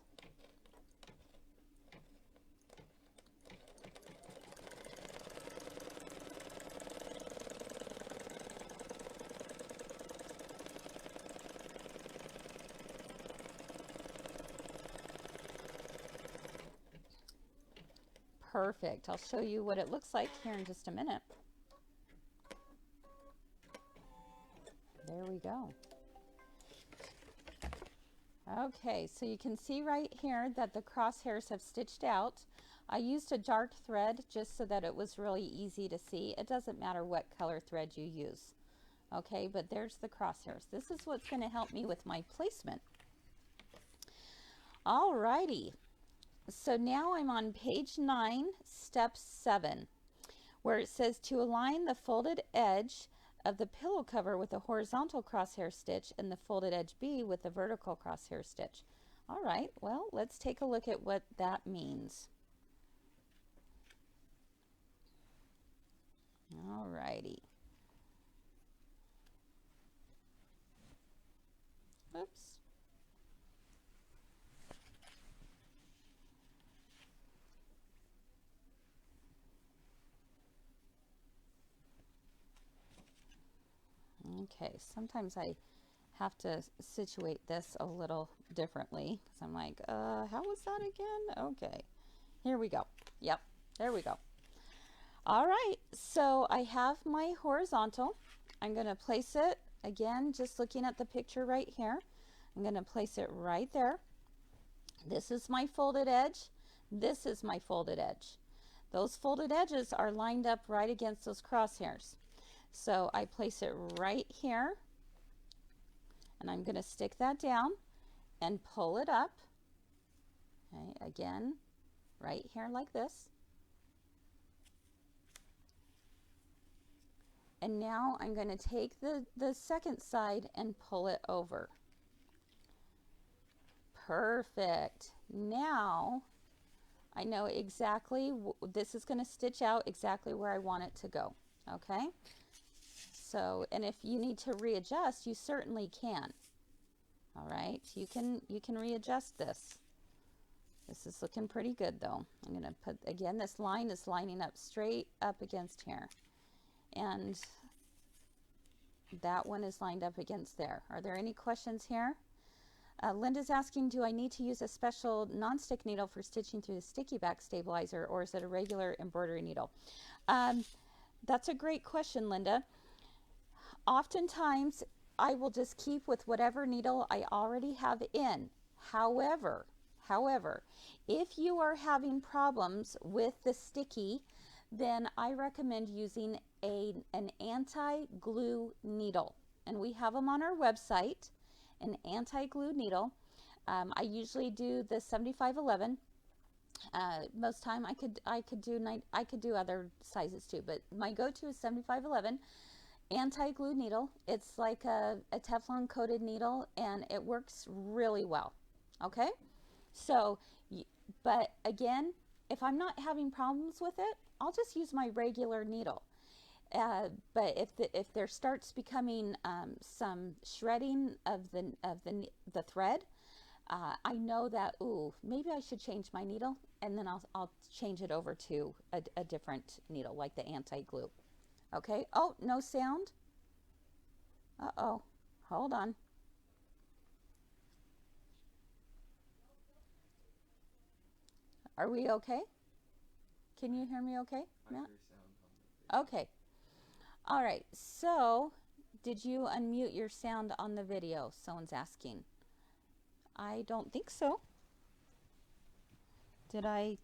Perfect. I'll show you what it looks like here in just a minute. There we go. Okay, so you can see right here that the crosshairs have stitched out. I used a dark thread just so that it was really easy to see. It doesn't matter what color thread you use. Okay, but there's the crosshairs. This is what's going to help me with my placement. Alrighty. So now I'm on page 9, step 7, where it says to align the folded edge of the pillow cover with a horizontal crosshair stitch and the folded edge B with a vertical crosshair stitch. All right, well, let's take a look at what that means. All righty. Oops. Okay, sometimes I have to situate this a little differently because I'm like, how was that again? Okay, here we go. Yep, there we go. All right, so I have my horizontal. I'm going to place it, again, just looking at the picture right here. I'm going to place it right there. This is my folded edge. This is my folded edge. Those folded edges are lined up right against those crosshairs. So I place it right here, and I'm going to stick that down and pull it up. Okay, again, right here like this. And now I'm going to take the second side and pull it over. Perfect. Now I know exactly, this is going to stitch out exactly where I want it to go. Okay. So, and if you need to readjust, you certainly can. All right. You can readjust this. This is looking pretty good though. I'm going to put, again, this line is lining up straight up against here. And that one is lined up against there. Are there any questions here? Linda's asking, do I need to use a special non-stick needle for stitching through the sticky back stabilizer, or is it a regular embroidery needle? That's a great question, Linda. Oftentimes, I will just keep with whatever needle I already have in. However, if you are having problems with the sticky, then I recommend using an anti-glue needle. And we have them on our website, an anti-glue needle. I usually do the 7511. Most time I could do other sizes too, but my go-to is 7511 anti-glue needle. It's like a Teflon coated needle, and it works really well. Okay, so but again, if I'm not having problems with it, I'll just use my regular needle. But if there starts becoming some shredding of the thread, I know that, ooh, maybe I should change my needle, and then I'll change it over to a different needle, like the anti-glue. Okay. Oh, no sound. Uh-oh. Hold on. Are we okay? Can you hear me okay, Matt? Okay. All right. So, did you unmute your sound on the video? Someone's asking. I don't think so. Did I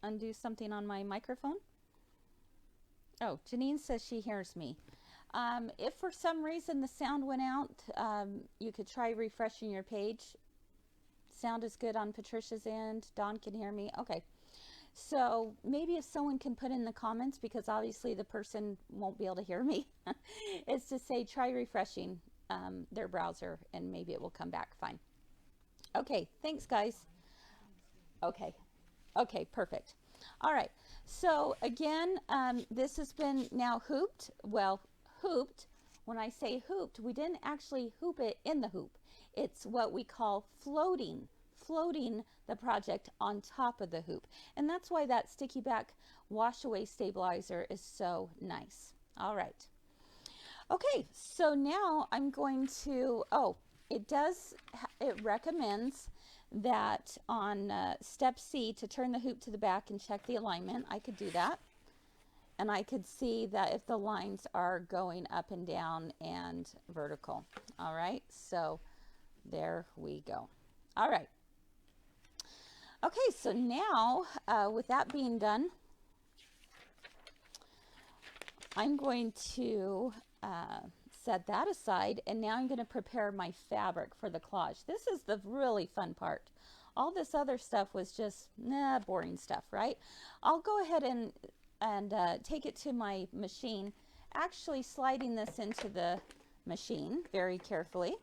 undo something on my microphone? Oh, Janine says she hears me. If for some reason the sound went out, you could try refreshing your page. Sound is good on Patricia's end. Dawn can hear me. Okay. So maybe if someone can put in the comments, because obviously the person won't be able to hear me, is to say try refreshing their browser, and maybe it will come back fine. Okay, thanks guys. Okay, perfect. All right, so again, this has been now hooped. Well, hooped, when I say hooped, we didn't actually hoop it in the hoop. It's what we call floating the project on top of the hoop. And that's why that sticky back wash away stabilizer is so nice. All right. Okay, so now I'm going to, it recommends that on step C, to turn the hoop to the back and check the alignment. I could do that. And I could see that if the lines are going up and down and vertical. All right, so there we go. All right. Okay, so now with that being done, I'm going to set that aside, and now I'm going to prepare my fabric for the collage. This is the really fun part. All this other stuff was just boring stuff, right? I'll go ahead and take it to my machine, actually sliding this into the machine very carefully.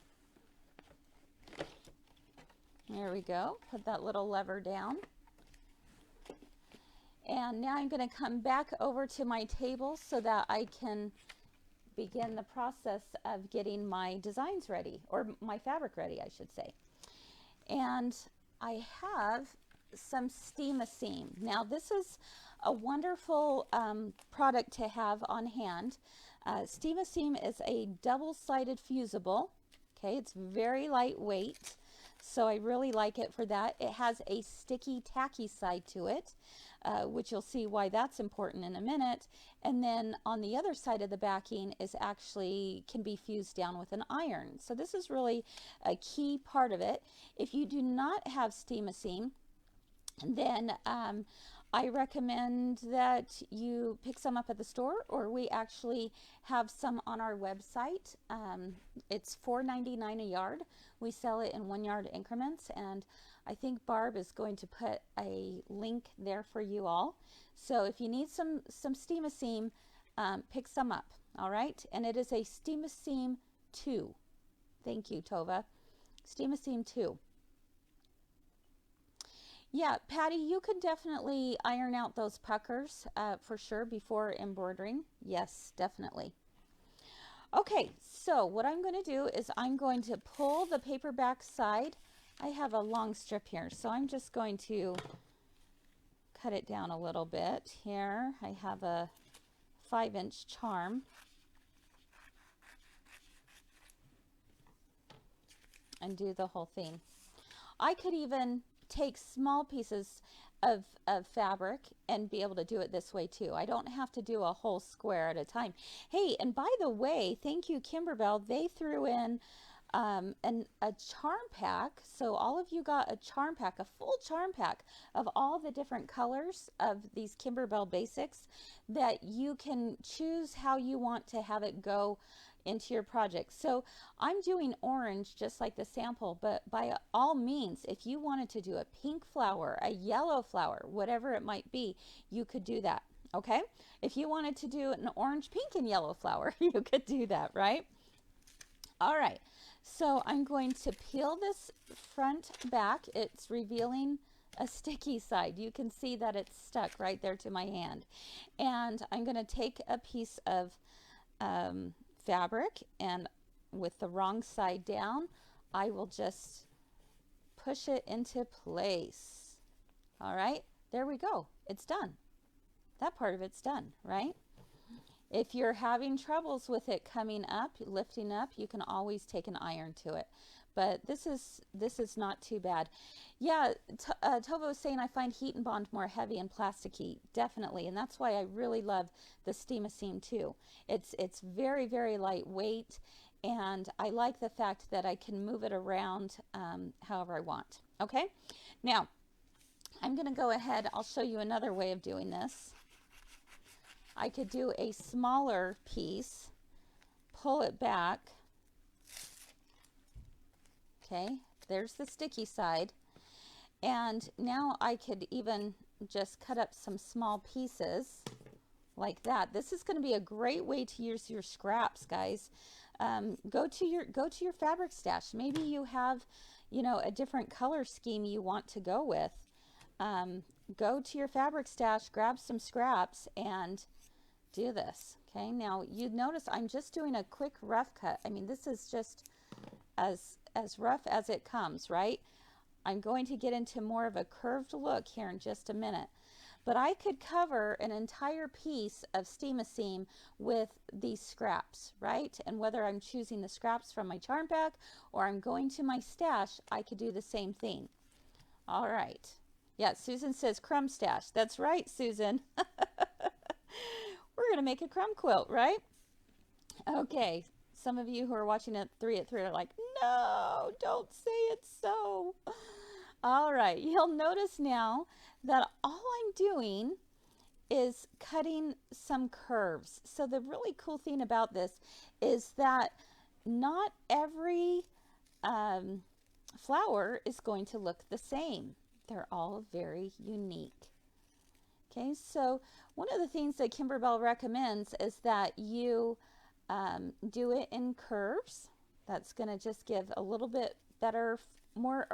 There we go. Put that little lever down. And now I'm going to come back over to my table so that I can begin the process of getting my designs ready, or my fabric ready, I should say. And I have some Steam-A-Seam. Now this is a wonderful product to have on hand. Steam-A-Seam is a double-sided fusible. Okay, it's very lightweight, so I really like it for that. It has a sticky, tacky side to it, which you'll see why that's important in a minute. And then on the other side of the backing is actually can be fused down with an iron. So this is really a key part of it. If you do not have Steam-A-Seam, then I recommend that you pick some up at the store, or we actually have some on our website. It's $4.99 a yard. We sell it in 1 yard increments, and I think Barb is going to put a link there for you all. So if you need some Steam-A-Seam, pick some up, all right? And it is a Steam-A-Seam 2. Thank you, Tova. Steam-A-Seam 2. Yeah, Patty, you could definitely iron out those puckers for sure before embroidering. Yes, definitely. Okay, so what I'm going to do is I'm going to pull the paperback side. I have a long strip here, so I'm just going to cut it down a little bit here. I have a 5-inch charm. And do the whole thing. I could even take small pieces of fabric and be able to do it this way too. I don't have to do a whole square at a time. Hey, and by the way, thank you, Kimberbell. They threw in a charm pack. So all of you got a charm pack, a full charm pack of all the different colors of these Kimberbell basics that you can choose how you want to have it go into your project. So I'm doing orange just like the sample, but by all means, if you wanted to do a pink flower, a yellow flower, whatever it might be, you could do that. Okay, if you wanted to do an orange, pink, and yellow flower, you could do that, right? All right, so I'm going to peel this front back. It's revealing a sticky side. You can see that it's stuck right there to my hand. And I'm going to take a piece of fabric, and with the wrong side down, I will just push it into place. All right, there we go. It's done. That part of it's done, right? If you're having troubles with it coming up, lifting up, you can always take an iron to it. But this is not too bad. Yeah, Tova was saying I find heat and bond more heavy and plasticky. Definitely, and that's why I really love the Steam-A-Seam too. It's very, very lightweight, and I like the fact that I can move it around however I want. Okay, now I'm going to go ahead. I'll show you another way of doing this. I could do a smaller piece, pull it back. Okay, there's the sticky side. And now I could even just cut up some small pieces like that. This is going to be a great way to use your scraps, guys. Go to your fabric stash. Maybe you have, a different color scheme you want to go with. Go to your fabric stash, grab some scraps, and do this. Okay, now you notice I'm just doing a quick rough cut. I mean, this is just as rough as it comes, right? I'm going to get into more of a curved look here in just a minute. But I could cover an entire piece of Steam-A-Seam with these scraps, right? And whether I'm choosing the scraps from my charm pack or I'm going to my stash, I could do the same thing. All right. Yeah, Susan says crumb stash. That's right, Susan. We're going to make a crumb quilt, right? Okay. Some of you who are watching at 3 at 3 are like, no, don't say it's so. All right, you'll notice now that all I'm doing is cutting some curves. So the really cool thing about this is that not every flower is going to look the same. They're all very unique. Okay, so one of the things that Kimberbell recommends is that you do it in curves. That's going to just give a little bit better, more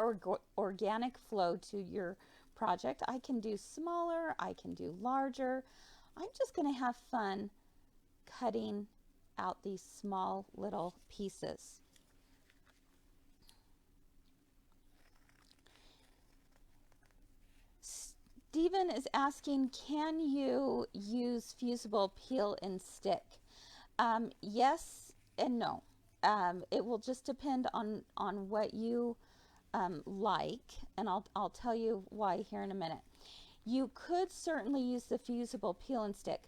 organic flow to your project. I can do smaller, I can do larger. I'm just going to have fun cutting out these small little pieces. Stephen is asking, can you use fusible peel and stick? Yes and no. It will just depend on what you like, and I'll tell you why here in a minute. You could certainly use the fusible peel and stick.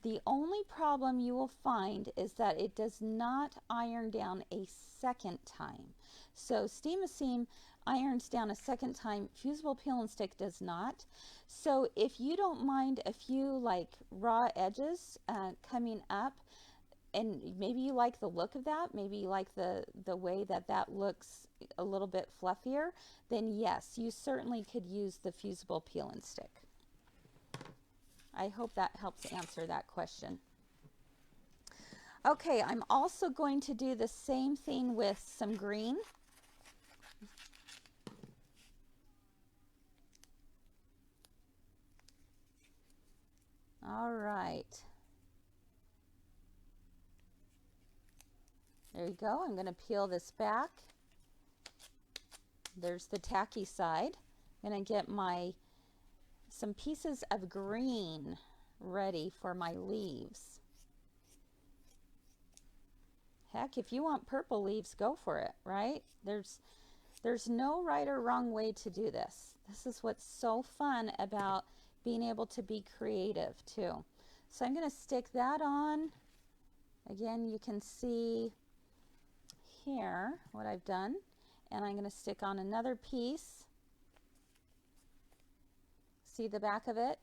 The only problem you will find is that it does not iron down a second time. So Steam-A-Seam irons down a second time, fusible peel and stick does not. So if you don't mind a few like raw edges coming up, and maybe you like the look of that, maybe you like the way that that looks a little bit fluffier, then yes, you certainly could use the fusible peel and stick. I hope that helps answer that question. Okay, I'm also going to do the same thing with some green. All right. There you go. I'm going to peel this back. There's the tacky side. I'm going to get some pieces of green ready for my leaves. Heck, if you want purple leaves, go for it, right? There's no right or wrong way to do this. This is what's so fun about being able to be creative too. So I'm going to stick that on. Again, you can see here what I've done, and I'm going to stick on another piece. See the back of it?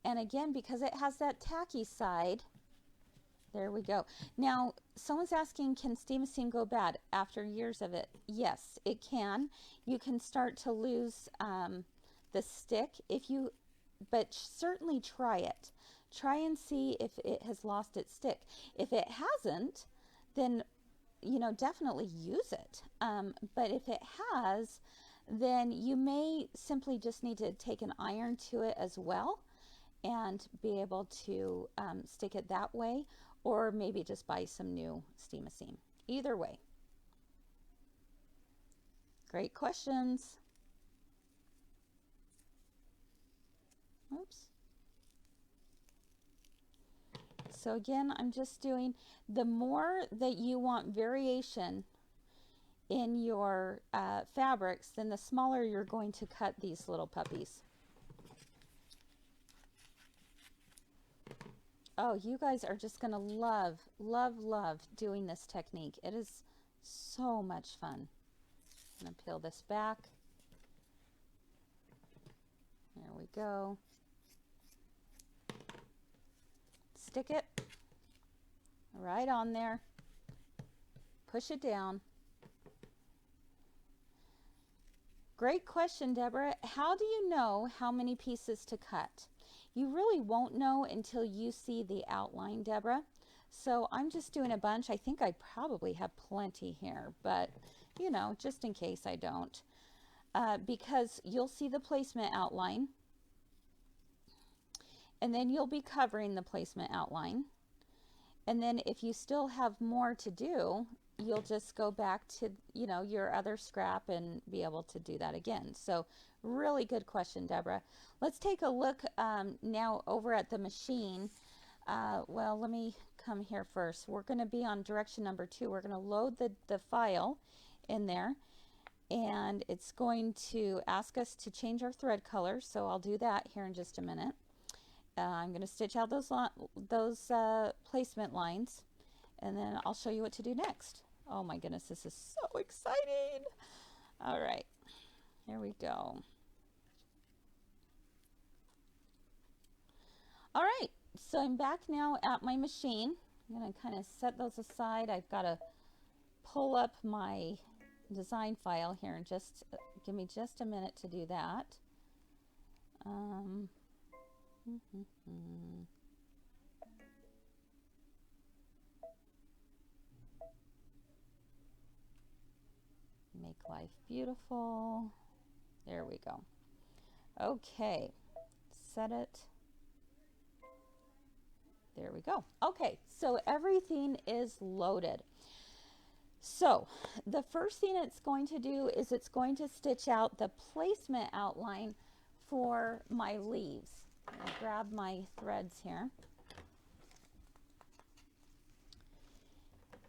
And again, because it has that tacky side, there we go. Now, someone's asking, can Steam-A-Seam go bad after years of it? Yes, it can. You can start to lose the stick but certainly try it. Try and see if it has lost its stick. If it hasn't, then definitely use it. But if it has, then you may simply just need to take an iron to it as well and be able to stick it that way, or maybe just buy some new Steam-A-Seam. Either way. Great questions. Oops. So again, I'm just doing, the more that you want variation in your fabrics, then the smaller you're going to cut these little puppies. Oh, you guys are just going to love, love, love doing this technique. It is so much fun. I'm going to peel this back. There we go. Stick it right on there. Push it down. Great question, Deborah. How do you know how many pieces to cut? You really won't know until you see the outline, Deborah. So I'm just doing a bunch. I think I probably have plenty here, but just in case I don't. Because you'll see the placement outline, and then you'll be covering the placement outline. And then if you still have more to do, you'll just go back to your other scrap and be able to do that again. So really good question, Deborah. Let's take a look now over at the machine. Well, let me come here first. We're going to be on direction number 2. We're going to load the file in there, and it's going to ask us to change our thread color, so I'll do that here in just a minute. I'm going to stitch out those placement lines, and then I'll show you what to do next. Oh my goodness, this is so exciting. All right, here we go. All right, so I'm back now at my machine. I'm going to kind of set those aside. I've got to pull up my design file here and just give me just a minute to do that. Make life beautiful. There we go. Okay, set it. There we go. Okay, so everything is loaded. So the first thing it's going to do is it's going to stitch out the placement outline for my leaves. I'll grab my threads here.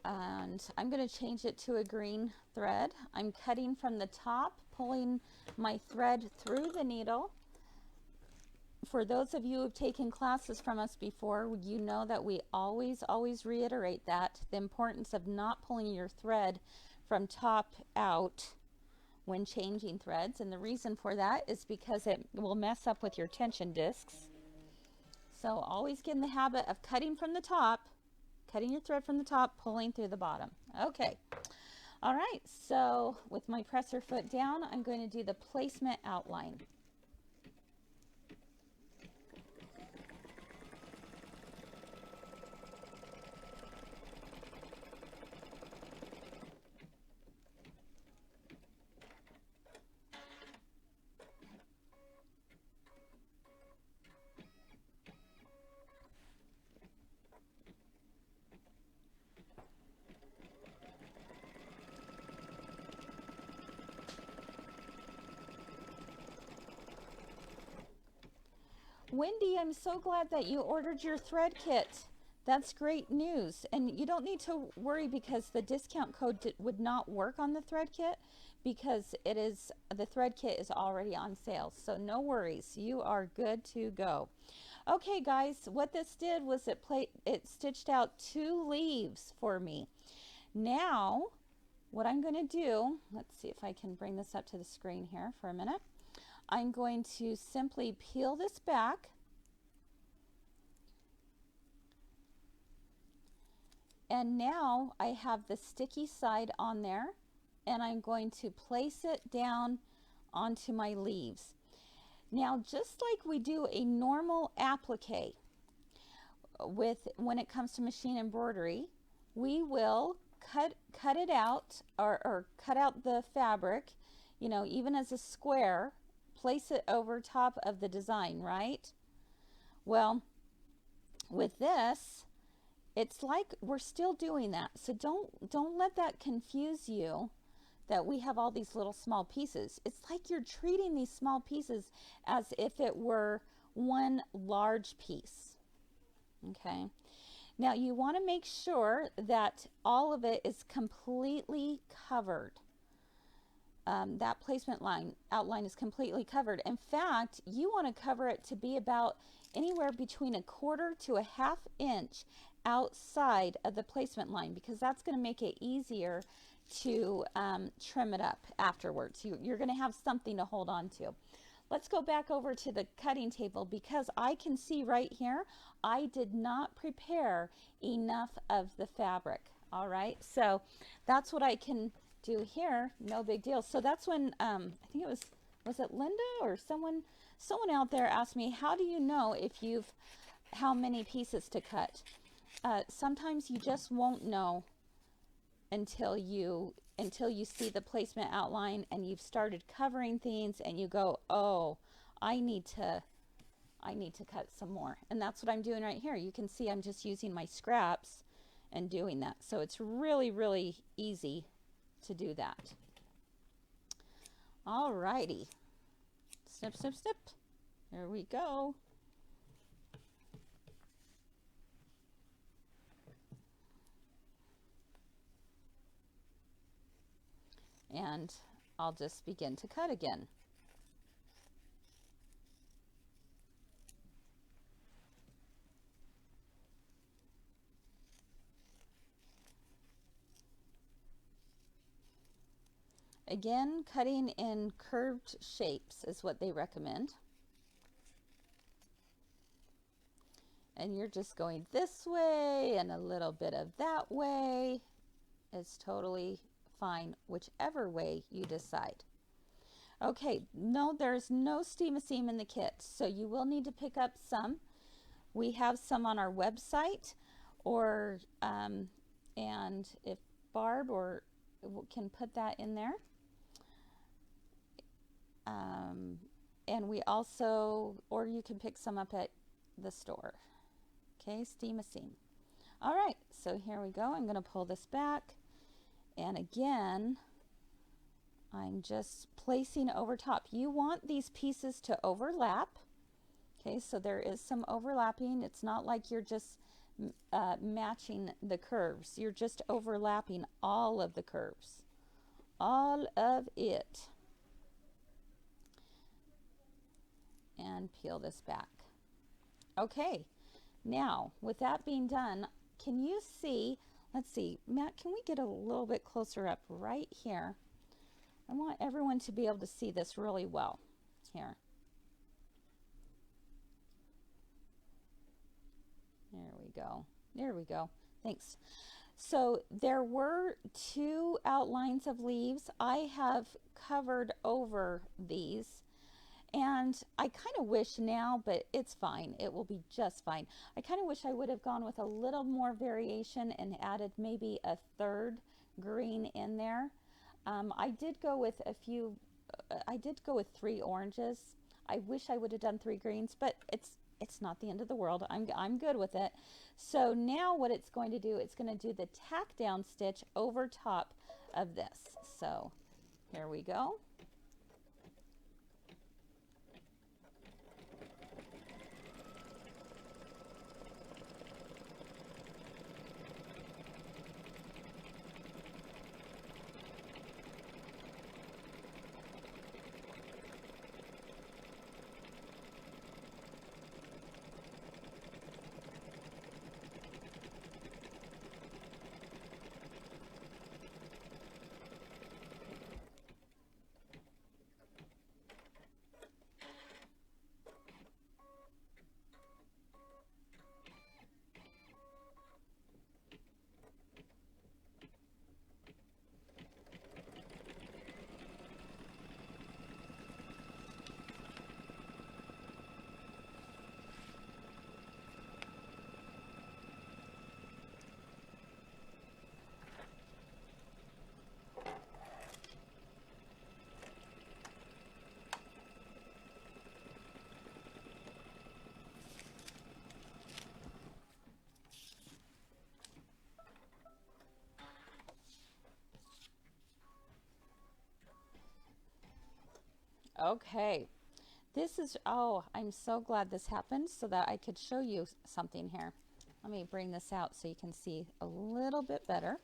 And I'm going to change it to a green thread. I'm cutting from the top, pulling my thread through the needle. For those of you who have taken classes from us before, you know that we always reiterate that, the importance of not pulling your thread from top out when changing threads. And the reason for that is because it will mess up with your tension discs. So always get in the habit of cutting from the top, cutting your thread from the top, pulling through the bottom. Okay. All right, so with my presser foot down, I'm going to do the placement outline. Wendy, I'm so glad that you ordered your thread kit. That's great news. And you don't need to worry because the discount code would not work on the thread kit because the thread kit is already on sale. So no worries, you are good to go. Okay guys, what this did was it stitched out 2 leaves for me. Now, what I'm going to do, let's see if I can bring this up to the screen here for a minute. I'm going to simply peel this back and now I have the sticky side on there and I'm going to place it down onto my leaves. Now just like we do a normal applique when it comes to machine embroidery, we will cut it out or cut out the fabric, you know, even as a square, place it over top of the design, right? Well, with this, it's like we're still doing that. So don't let that confuse you that we have all these little small pieces. It's like you're treating these small pieces as if it were one large piece. Okay. Now you want to make sure that all of it is completely covered. That placement outline is completely covered. In fact, you want to cover it to be about anywhere between 1/4 to 1/2 inch outside of the placement line because that's going to make it easier to trim it up afterwards. You're going to have something to hold on to. Let's go back over to the cutting table because I can see right here I did not prepare enough of the fabric. All right, so that's what I can do here, no big deal. So that's when I think it was it Linda or someone out there asked me, how do you know how many pieces to cut? Sometimes you just won't know until you see the placement outline and you've started covering things and you go, oh, I need to cut some more. And that's what I'm doing right here. You can see I'm just using my scraps and doing that. So it's really easy to do that. All righty. Snip, snip, snip. There we go. And I'll just begin to cut again. Again, cutting in curved shapes is what they recommend. and you're just going this way and a little bit of that way. It's totally fine, whichever way you decide. Okay, no, there's no steam-a-seam in the kit, so you will need to pick up some. We have some on our website, or and if Barb or can put that in there. And we also, or you can pick some up at the store. Okay, steam-a-seam. All right, so here we go. I'm going to pull this back, and again, I'm just placing over top. You want these pieces to overlap. Okay, so there is some overlapping. It's not like you're just matching the curves. You're just overlapping all of the curves. All of it. And peel this back. Okay, now with that being done, can you see, let's see, Matt, can we get a little bit closer up right here? I want everyone to be able to see this really well here. There we go. There we go. Thanks. So there were 2 outlines of leaves. I have covered over these, and I kind of wish now, but it's fine. It will be just fine. I kind of wish I would have gone with a little more variation and added maybe a 3rd green in there. I did go with a few, I did go with 3 oranges. I wish I would have done 3 greens, but it's not the end of the world. I'm good with it. So now what it's going to do, it's going to do the tack down stitch over top of this. So here we go. Okay, this is, oh, I'm so glad this happened so that I could show you something here. Let me bring this out so you can see a little bit better.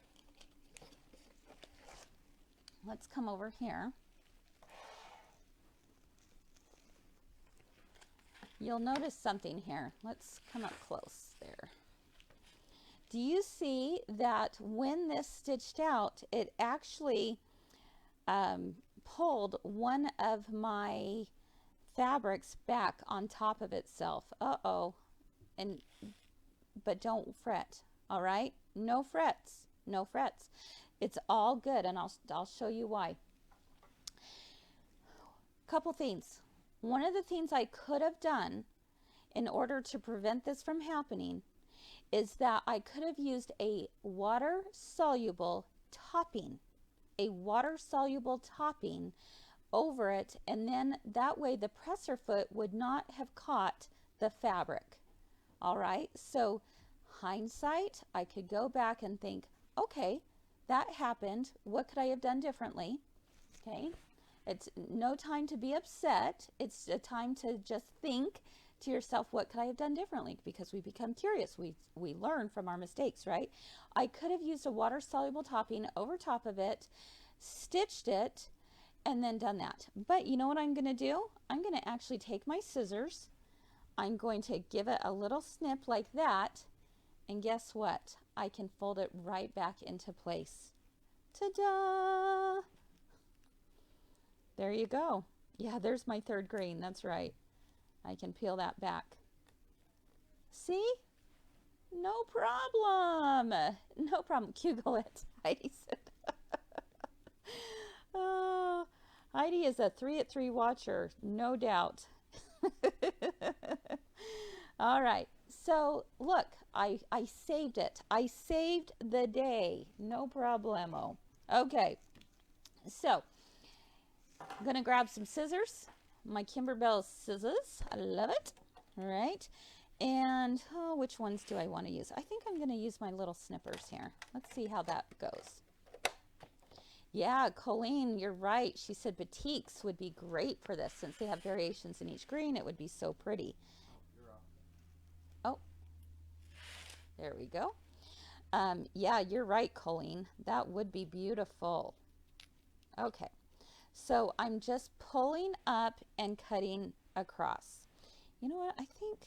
Let's come over here. You'll notice something here. Let's come up close there. Do you see that when this stitched out, it actually pulled one of my fabrics back on top of itself? Uh-oh. But don't fret, all right? No frets, no frets. It's all good, and I'll show you why. Couple things. One of the things I could have done in order to prevent this from happening is that I could have used a water-soluble topping, over it, and then that way the presser foot would not have caught the fabric. All right, so hindsight, I could go back and think, okay, that happened. What could I have done differently? Okay, it's no time to be upset. It's a time to just think to yourself, what could I have done differently? Because we become curious. We learn from our mistakes, right? I could have used a water-soluble topping over top of it, stitched it, and then done that. But you know what I'm going to do? I'm going to actually take my scissors. I'm going to give it a little snip like that, and guess what? I can fold it right back into place. Ta-da! There you go. Yeah, there's my 3rd green. That's right. I can peel that back. See? problem. No problem. Google it. Heidi said. Oh, Heidi is a 3 at 3 watcher, no doubt. All right. So look, I saved it. I saved the day. No problemo. Okay. So I'm going to grab some scissors. My Kimberbell scissors. I love it. All right. And which ones do I want to use? I think I'm going to use my little snippers here. Let's see how that goes. Yeah, Colleen, you're right. She said batiks would be great for this since they have variations in each green. It would be so pretty. Oh, there we go. Yeah, you're right, Colleen. That would be beautiful. Okay, so I'm just pulling up and cutting across. You know what? I think,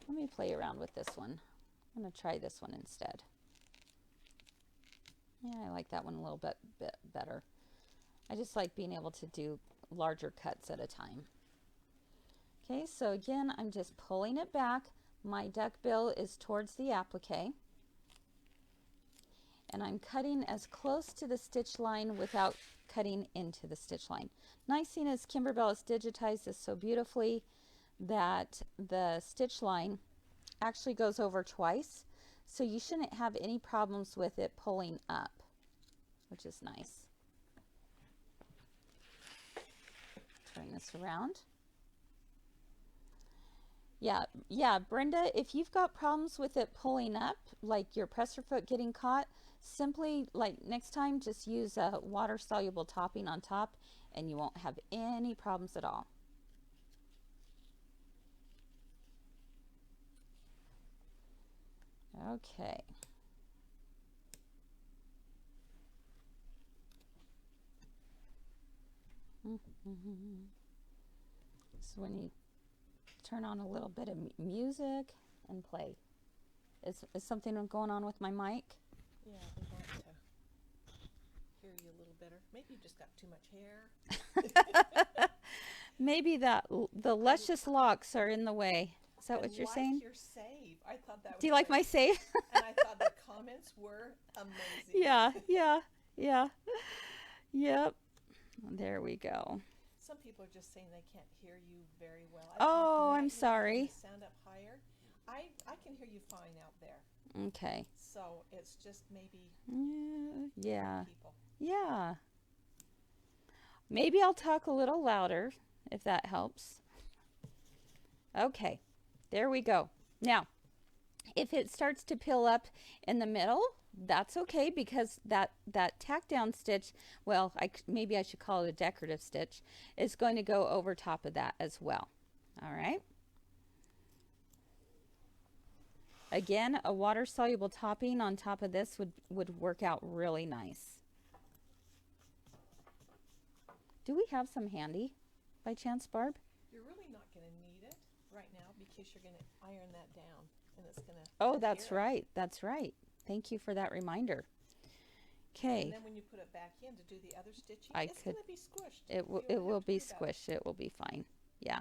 let me play around with this one. I'm going to try this one instead. Yeah, I like that one a little bit better. I just like being able to do larger cuts at a time. Okay, so again, I'm just pulling it back. My duck bill is towards the applique. And I'm cutting as close to the stitch line without cutting into the stitch line. Nice thing is Kimberbell has digitized this so beautifully that the stitch line actually goes over twice. So you shouldn't have any problems with it pulling up, which is nice. Turn this around. Yeah, Brenda, if you've got problems with it pulling up, like your presser foot getting caught, simply, like next time, just use a water-soluble topping on top and you won't have any problems at all. Okay. So when you turn on a little bit of music and play. Is something going on with my mic? Yeah, we want to hear you a little better. Maybe you just got too much hair. Maybe the luscious locks are in the way. Is that what you're saying? Your save. I thought that was Do you like my save? And I thought the comments were amazing. Yeah. Yep. There we go. Some people are just saying they can't hear you very well. Oh, I'm sorry. Sound up higher. I can hear you fine out there. Okay. So it's just maybe yeah. people. Yeah. Maybe I'll talk a little louder if that helps. Okay. There we go. Now, if it starts to peel up in the middle, that's okay because that tack down stitch, well, maybe I should call it a decorative stitch, is going to go over top of that as well. All right. Again, a water-soluble topping on top of this would work out really nice. Do we have some handy by chance, Barb? You're really not going to need it right now because you're going to iron that down and it's going to... Oh, that's right. That's right. Thank you for that reminder. Okay. And then when you put it back in to do the other stitching, it's going to be squished. It will be squished. It will be fine. Yeah.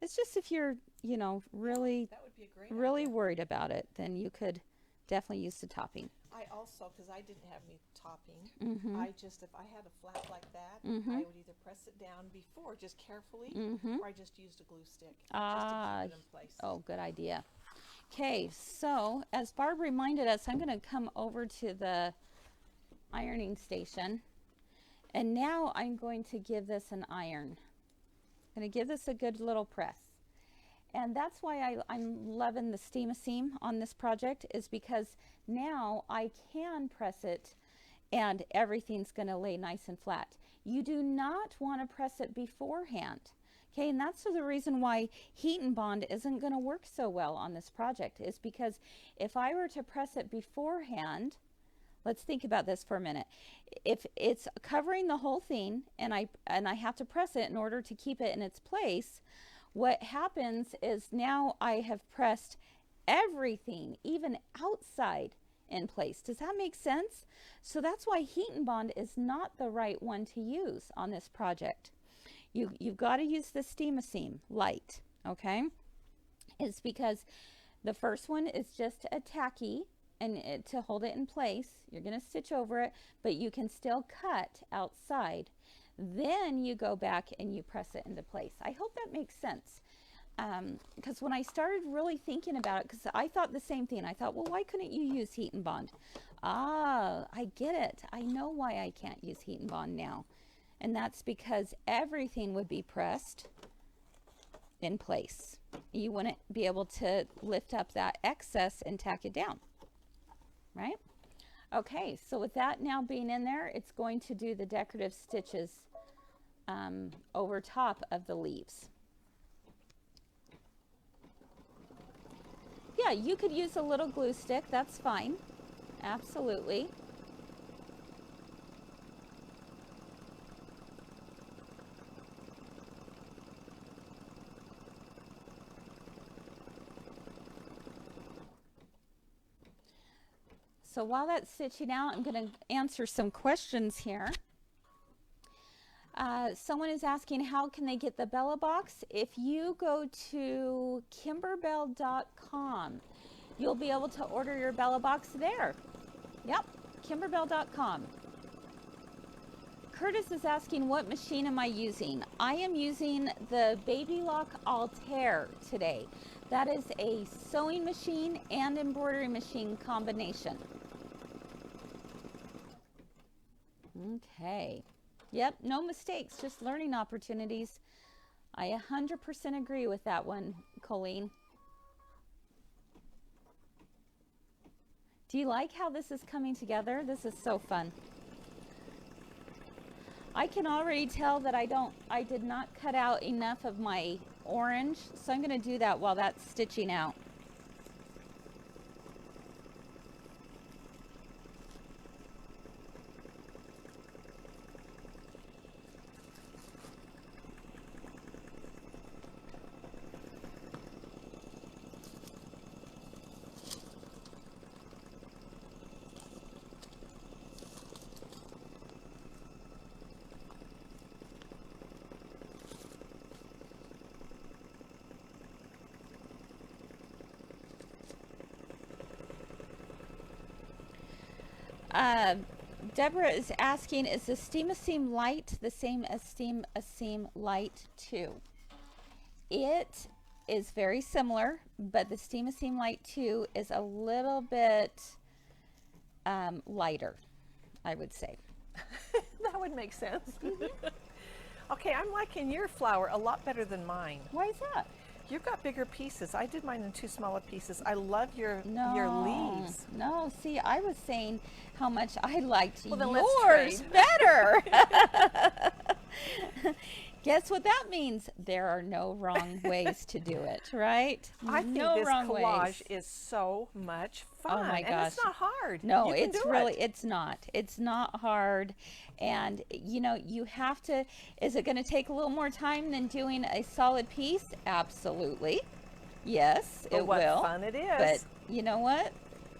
It's just if you're, you know, really, that would be a great really idea. worried about it, then you could definitely use the topping. I also, because I didn't have any topping, Mm-hmm. I just, if I had a flat like that, Mm-hmm. I would either press it down before, just carefully, Mm-hmm. or I just used a glue stick just to keep it in place. Oh, good idea. Okay, so as Barb reminded us, I'm going to come over to the ironing station, and now I'm going to give this an iron. I'm going to give this a good little press. And that's why I'm loving the steam-a-seam on this project, is because now I can press it and everything's going to lay nice and flat. You do not want to press it beforehand. Okay, and that's the reason why heat and bond isn't going to work so well on this project, is because if I were to press it beforehand, let's think about this for a minute. If it's covering the whole thing and I have to press it in order to keep it in its place, what happens is now I have pressed everything, even outside, in place. Does that make sense? So that's why heat and bond is not the right one to use on this project. You've got to use the steam-a-seam light, okay? It's because The first one is just a tacky, and to hold it in place, you're going to stitch over it, but you can still cut outside. Then you go back and you press it into place. I hope that makes sense. Because when I started really thinking about it, because I thought the same thing. I thought, well, why couldn't you use heat and bond? Ah, I get it. I know why I can't use heat and bond now. And that's because everything would be pressed in place. You wouldn't be able to lift up that excess and tack it down, right? Okay, so with that now being in there, it's going to do the decorative stitches over top of the leaves. Yeah, you could use a little glue stick, that's fine, absolutely. So while that's stitching out, I'm going to answer some questions here. Someone is asking, how can they get the Bella box? If you go to Kimberbell.com, you'll be able to order your Bella box there. Yep, Kimberbell.com. Curtis is asking, what machine am I using? I am using the Baby Lock Altair today. That is a sewing machine and embroidery machine combination. Okay. Yep, no mistakes, just learning opportunities. I 100% agree with that one, Colleen. Do you like how this is coming together? This is so fun. I can already tell that I did not cut out enough of my orange, so I'm going to do that while that's stitching out. Deborah is asking, is the Steam a Seam Light the same as Steam a Seam Light 2? It is very similar, but the Steam a Seam Light 2 is a little bit lighter, I would say. That would make sense. Okay, I'm liking your flower a lot better than mine. Why is that? You've got bigger pieces. I did mine in 2 smaller pieces. I love your leaves. No, see, I was saying how much I liked Well, yours better. Guess what that means? There are no wrong ways to do it, right? I think no this wrong collage ways. is so much fun. Oh my gosh. And it's not hard. No, you can it's do really, it. it's not. It's not hard. And, you know, you have to, is it going to take a little more time than doing a solid piece? Absolutely. Yes, But it what will. fun it is. But you know what?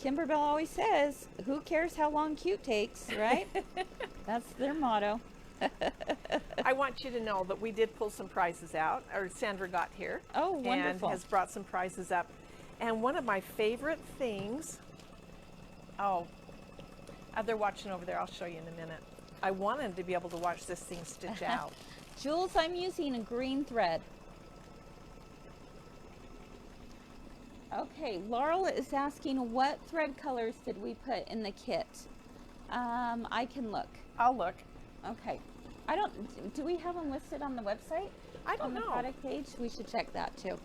Kimberbell always says, who cares how long cute takes, right? That's their motto. I want you to know that we did pull some prizes out, or Sandra got here. Oh, wonderful. And has brought some prizes up. And one of my favorite things, they're watching over there. I'll show you in a minute. I wanted to be able to watch this thing stitch out. Jules, I'm using a green thread. Okay, Laurel is asking, what thread colors did we put in the kit? I can look. I'll look. Okay. Do we have them listed on the website? I don't on know. the product page? We should check that too.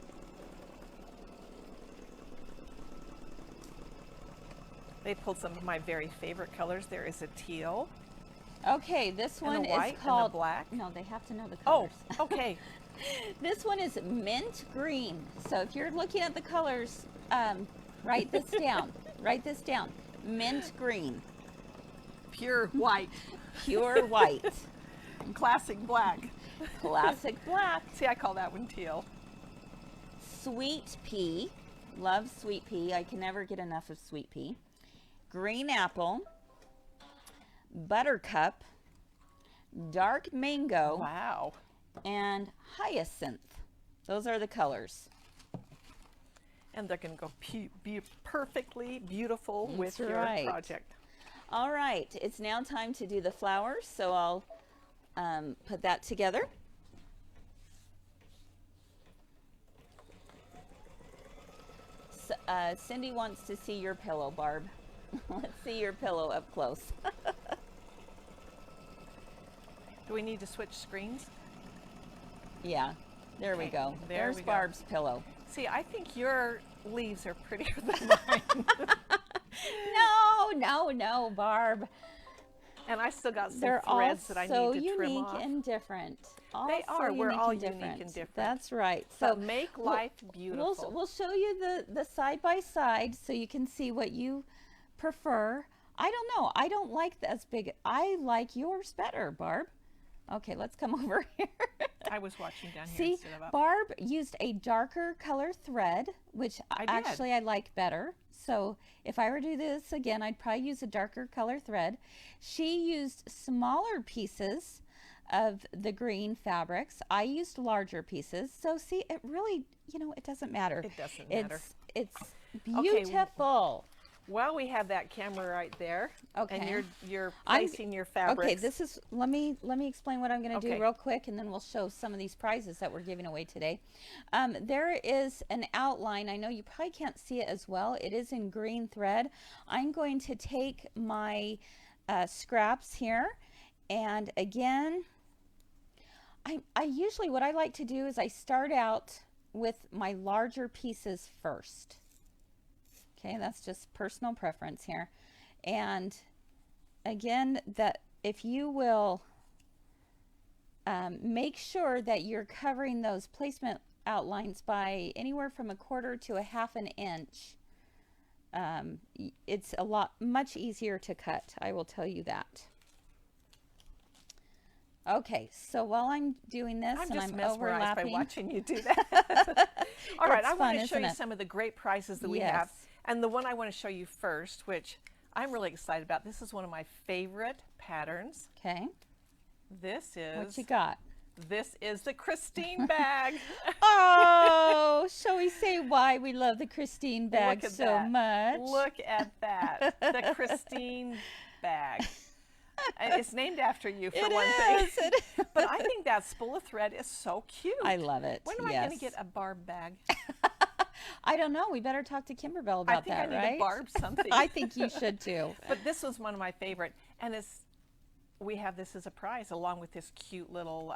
They pulled some of my very favorite colors. There is a teal. Okay, this one and a white is called and a black. No, they have to know the colors. Oh, okay. This one is mint green. So if you're looking at the colors, write this down. Write this down. Mint green. Pure white. Pure white. Classic black. Classic black. See, I call that one teal. Sweet pea. Love sweet pea. I can never get enough of sweet pea. Green apple. Buttercup. Dark mango. Wow. And hyacinth. Those are the colors. And they're going to go be perfectly beautiful with your project. All right, it's now time to do the flowers, so I'll put that together. So, Cindy wants to see your pillow, Barb. Let's see your pillow up close. Do we need to switch screens? Yeah, there we go. There's Barb's pillow. See, I think your leaves are prettier than mine. No, Barb. And I still got some threads that I need to trim off. They're all so unique and different. They are. We're all unique and different. That's right. So make life beautiful. We'll show you the side by side so you can see what you prefer. I don't know. I don't like as big. I like yours better, Barb. Okay, let's come over here. I was watching down here. See, instead of up. Barb used a darker color thread, which actually I like better. So if I were to do this again, I'd probably use a darker color thread. She used smaller pieces of the green fabrics. I used larger pieces. So see, it really, it doesn't matter. It doesn't matter. It's beautiful. Okay. Well, we have that camera right there. Okay. And you're placing your fabrics. Okay, this is, let me explain what I'm going to do real quick, and then we'll show some of these prizes that we're giving away today. There is an outline. I know you probably can't see it as well. It is in green thread. I'm going to take my scraps here, and again, I usually, what I like to do is I start out with my larger pieces first. Okay, that's just personal preference here. And again, that if you will make sure that you're covering those placement outlines by anywhere from 1/4 to 1/2 inch, it's much easier to cut. I will tell you that. Okay, so while I'm doing this and I'm mesmerized overlapping, by watching you do that. All right, I want to show you it? some of the great prizes that we have. And the one I want to show you first, which I'm really excited about, this is one of my favorite patterns. Okay. This is... What you got? This is the Christine bag. Oh, shall we say why we love the Christine bag so much? Look at that. The Christine bag. It's named after you for one thing. But I think that spool of thread is so cute. I love it. When am I going to get a Barb bag? I don't know. We better talk to Kimberbell about that, right? I think I need a Barb something. I think you should too. But this was one of my favorite. And we have this as a prize along with this cute little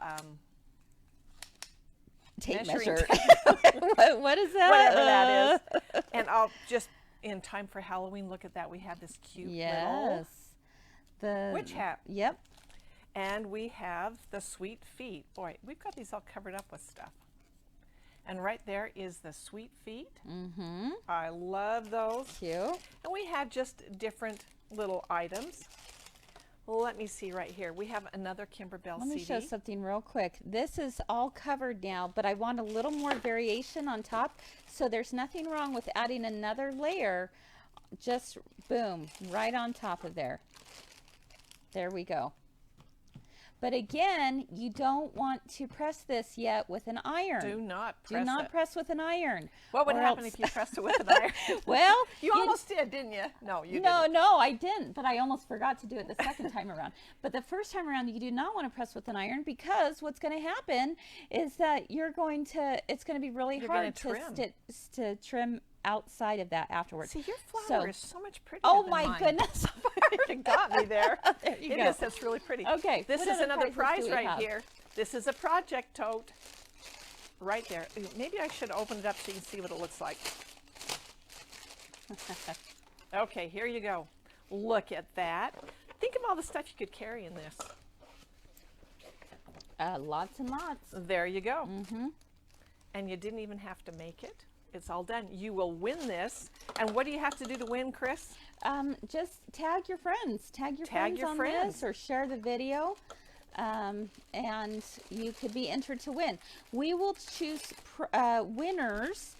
tape measure. What is that? Whatever that is. And I'll just, in time for Halloween, look at that. We have this cute little witch hat. Yep. And we have the sweet feet. Boy, we've got these all covered up with stuff. And right there is the sweet feet. Mm-hmm. I love those. Cute. And we have just different little items. Let me see right here. We have another Kimberbell CD. Let me show something real quick. This is all covered now, but I want a little more variation on top. So there's nothing wrong with adding another layer. Just boom, right on top of there. There we go. But again, you don't want to press this yet with an iron. Do not press it. Do not press with an iron. What would happen if you pressed it with an iron? Well, you almost did, didn't you? No, you didn't. No, I didn't. But I almost forgot to do it the second time around. But the first time around, you do not want to press with an iron, because what's going to happen is that it's going to be really hard to trim outside of that afterwards. See, your flower is so much prettier than mine. my goodness. You got me there. There you go. It is. That's really pretty. Okay. This is another prize right here. This is a project tote. Right there. Maybe I should open it up so you can see what it looks like. Okay, here you go. Look at that. Think of all the stuff you could carry in this. Lots and lots. There you go. Mm-hmm. And you didn't even have to make it. It's all done. You will win this. And what do you have to do to win, Chris? Just tag your friends. Tag your friends on this, or share the video. And you could be entered to win. We will choose winners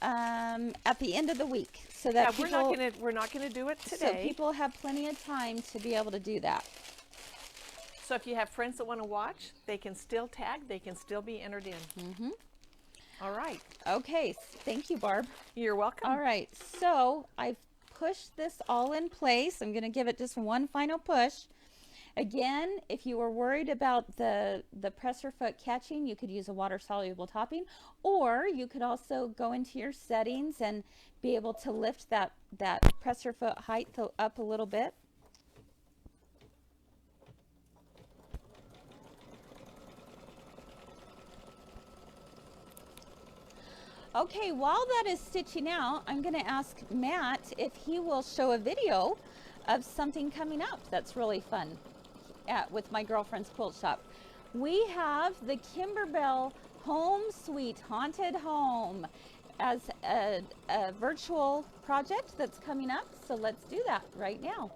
at the end of the week, so that we're not gonna do it today. So people have plenty of time to be able to do that. So if you have friends that want to watch, they can still tag. They can still be entered in. Mm-hmm. All right. Okay, thank you, Barb. You're welcome. All right, so I've pushed this all in place. I'm going to give it just one final push. Again, if you were worried about the presser foot catching, you could use a water-soluble topping, or you could also go into your settings and be able to lift that presser foot height up a little bit. Okay, while that is stitching out, I'm going to ask Matt if he will show a video of something coming up that's really fun with my girlfriend's quilt shop. We have the Kimberbell Home Sweet Haunted Home as a virtual project that's coming up, so let's do that right now.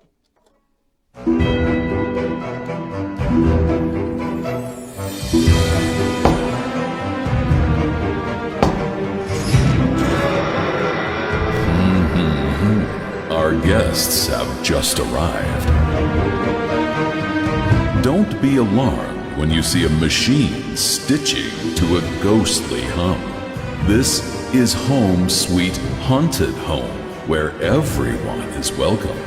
Our guests have just arrived. Don't be alarmed when you see a machine stitching to a ghostly hum. This is Home Sweet Haunted Home, where everyone is welcome.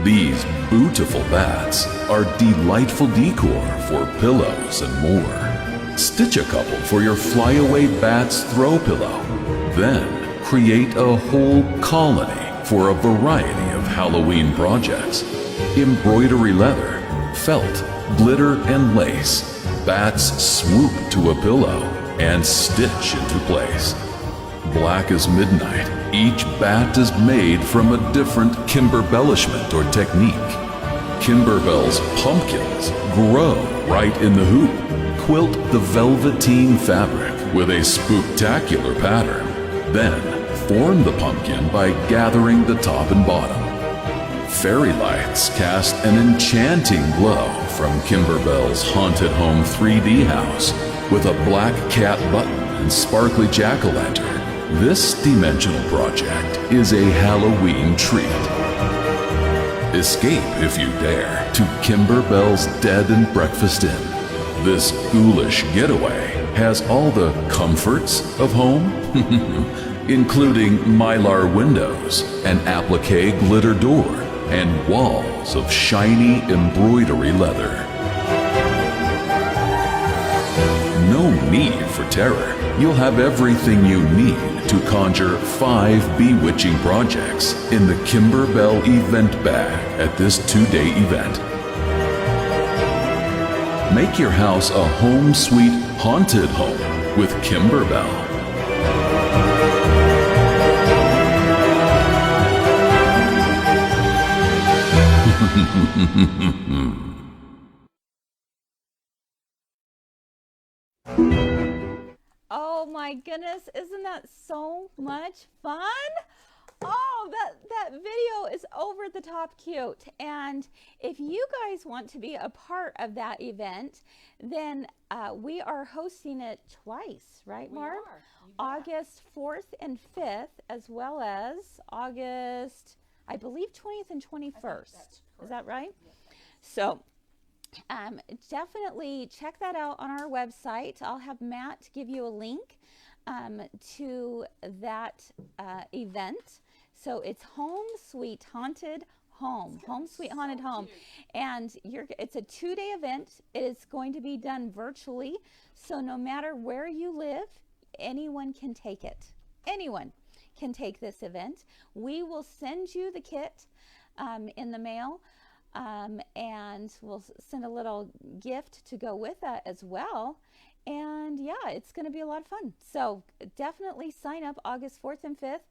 These beautiful bats are delightful decor for pillows and more. Stitch a couple for your flyaway bat's throw pillow. Then create a whole colony for a variety of Halloween projects. Embroidery leather, felt, glitter, and lace. Bats swoop to a pillow and stitch into place. Black as midnight, each bat is made from a different Kimberbellishment or technique. Kimberbell's pumpkins grow right in the hoop. Quilt the velveteen fabric with a spooktacular pattern. Then form the pumpkin by gathering the top and bottom. Fairy lights cast an enchanting glow from Kimberbell's Haunted Home 3D house with a black cat button and sparkly jack-o'-lantern. This dimensional project is a Halloween treat. Escape, if you dare, to Kimberbell's Dead and Breakfast Inn. This ghoulish getaway has all the comforts of home, including mylar windows, an applique glitter door, and walls of shiny embroidery leather. No need for terror. You'll have everything you need to conjure 5 bewitching projects in the Kimberbell event bag at this 2-day event. Make your house a home sweet haunted home with Kimberbell. Oh my goodness, isn't that so much fun? Oh, that video is over the top cute. And if you guys want to be a part of that event, then we are hosting it twice, right, Barb? August 4th and 5th, as well as August, I believe, 20th and 21st. Is that right? Yes. So definitely check that out on our website. I'll have Matt give you a link to that event. So it's Home Sweet Haunted Home, Home Sweet Haunted Home. And it's a 2-day event. It is going to be done virtually. So no matter where you live, anyone can take it. Anyone can take this event. We will send you the kit in the mail. And we'll send a little gift to go with that as well. And yeah, it's going to be a lot of fun. So definitely sign up. August 4th and 5th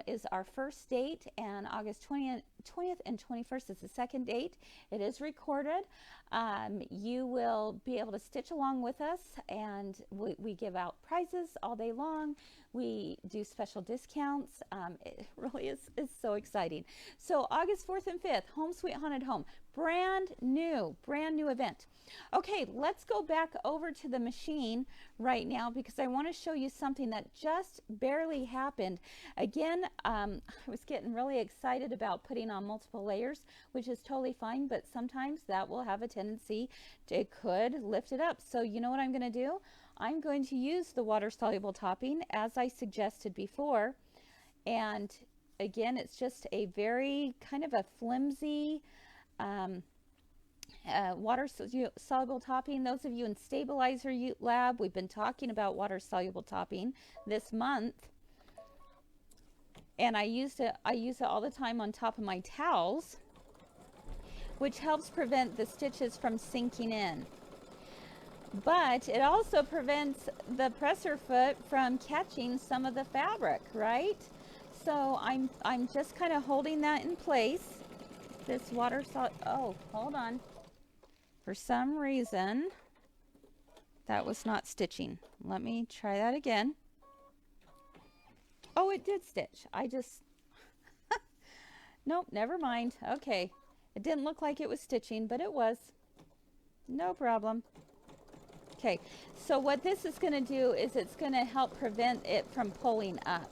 is our first date, and August 20th and 21st is the second date. It is recorded. You will be able to stitch along with us, and we give out prizes all day long. We do special discounts. It really is so exciting. So August 4th and 5th, Home Sweet Haunted Home, brand new event. Okay, let's go back over to the machine right now because I want to show you something that just barely happened. Again, I was getting really excited about putting on multiple layers, which is totally fine, but sometimes that will have a tendency to, it could lift it up. So you know what I'm going to do? I'm going to use the water-soluble topping as I suggested before. And again, it's just a very kind of a flimsy water-soluble topping. Those of you in Stabilizer Lab, we've been talking about water-soluble topping this month. And I use it all the time on top of my towels, which helps prevent the stitches from sinking in. But it also prevents the presser foot from catching some of the fabric, right? So I'm just kind of holding that in place. This oh, hold on. For some reason, that was not stitching. Let me try that again. Oh, it did stitch. I just, nope, never mind. Okay. It didn't look like it was stitching, but it was. No problem. Okay, so what this is going to do is it's going to help prevent it from pulling up,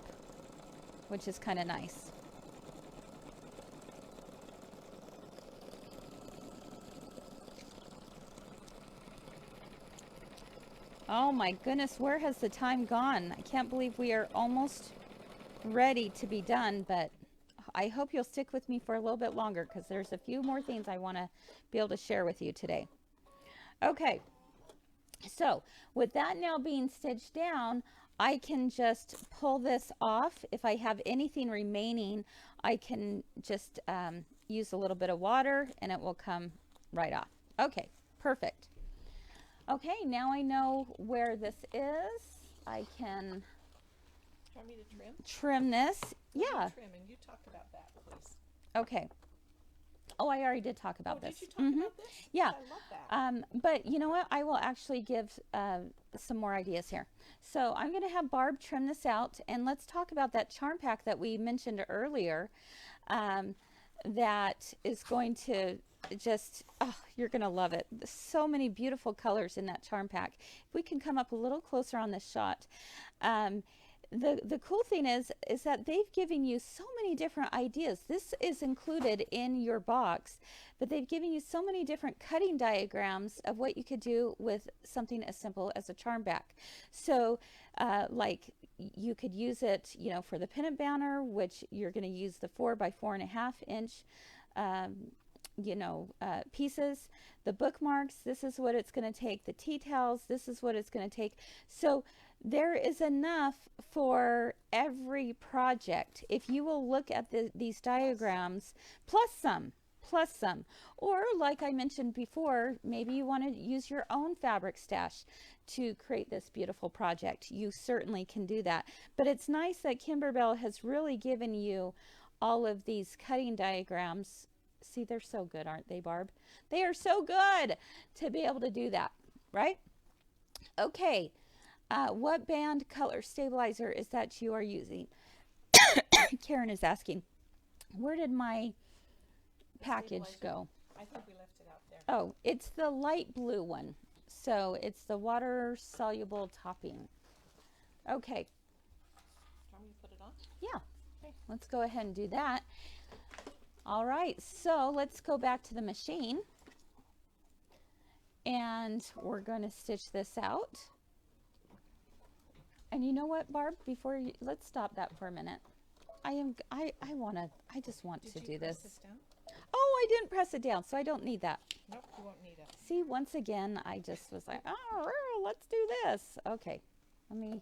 which is kind of nice. Oh my goodness, where has the time gone? I can't believe we are almost ready to be done, but I hope you'll stick with me for a little bit longer because there's a few more things I want to be able to share with you today. Okay, so with that now being stitched down, I can just pull this off. If I have anything remaining, I can just use a little bit of water and it will come right off. Okay, perfect. Okay, now I know where this is. I can Want me to trim? Trim this. Yeah. Trim, and you talk about that, please. Okay. Oh, I already did talk about this. Did you talk about this? Yeah. I love that. But you know what? I will actually give some more ideas here. So I'm going to have Barb trim this out, and let's talk about that charm pack that we mentioned earlier. That is going to just, oh, you're going to love it. There's so many beautiful colors in that charm pack. If we can come up a little closer on this shot. The cool thing is that they've given you so many different ideas. This is included in your box, but they've given you so many different cutting diagrams of what you could do with something as simple as a charm back. So like you could use it, you know, for the pennant banner, which you're going to use the 4 by 4.5 inch pieces. The bookmarks, this is what it's going to take. The tea towels, this is what it's going to take. So there is enough for every project. If you will look at these diagrams, plus some. Or like I mentioned before, maybe you want to use your own fabric stash to create this beautiful project. You certainly can do that. But it's nice that Kimberbell has really given you all of these cutting diagrams. See, they're so good, aren't they, Barb? They are so good to be able to do that, right? Okay. What band color stabilizer is that you are using? Karen is asking, where did my package go? I think we left it out there. Oh, it's the light blue one. So it's the water soluble topping. Okay. Want me to put it on? Yeah. Okay. Let's go ahead and do that. All right. So let's go back to the machine. And we're going to stitch this out. And you know what, Barb, let's stop that for a minute. I just want to do this. This down? Oh, I didn't press it down, so I don't need that. Nope, you won't need it. See, once again, I just was like, oh, let's do this. Okay, let me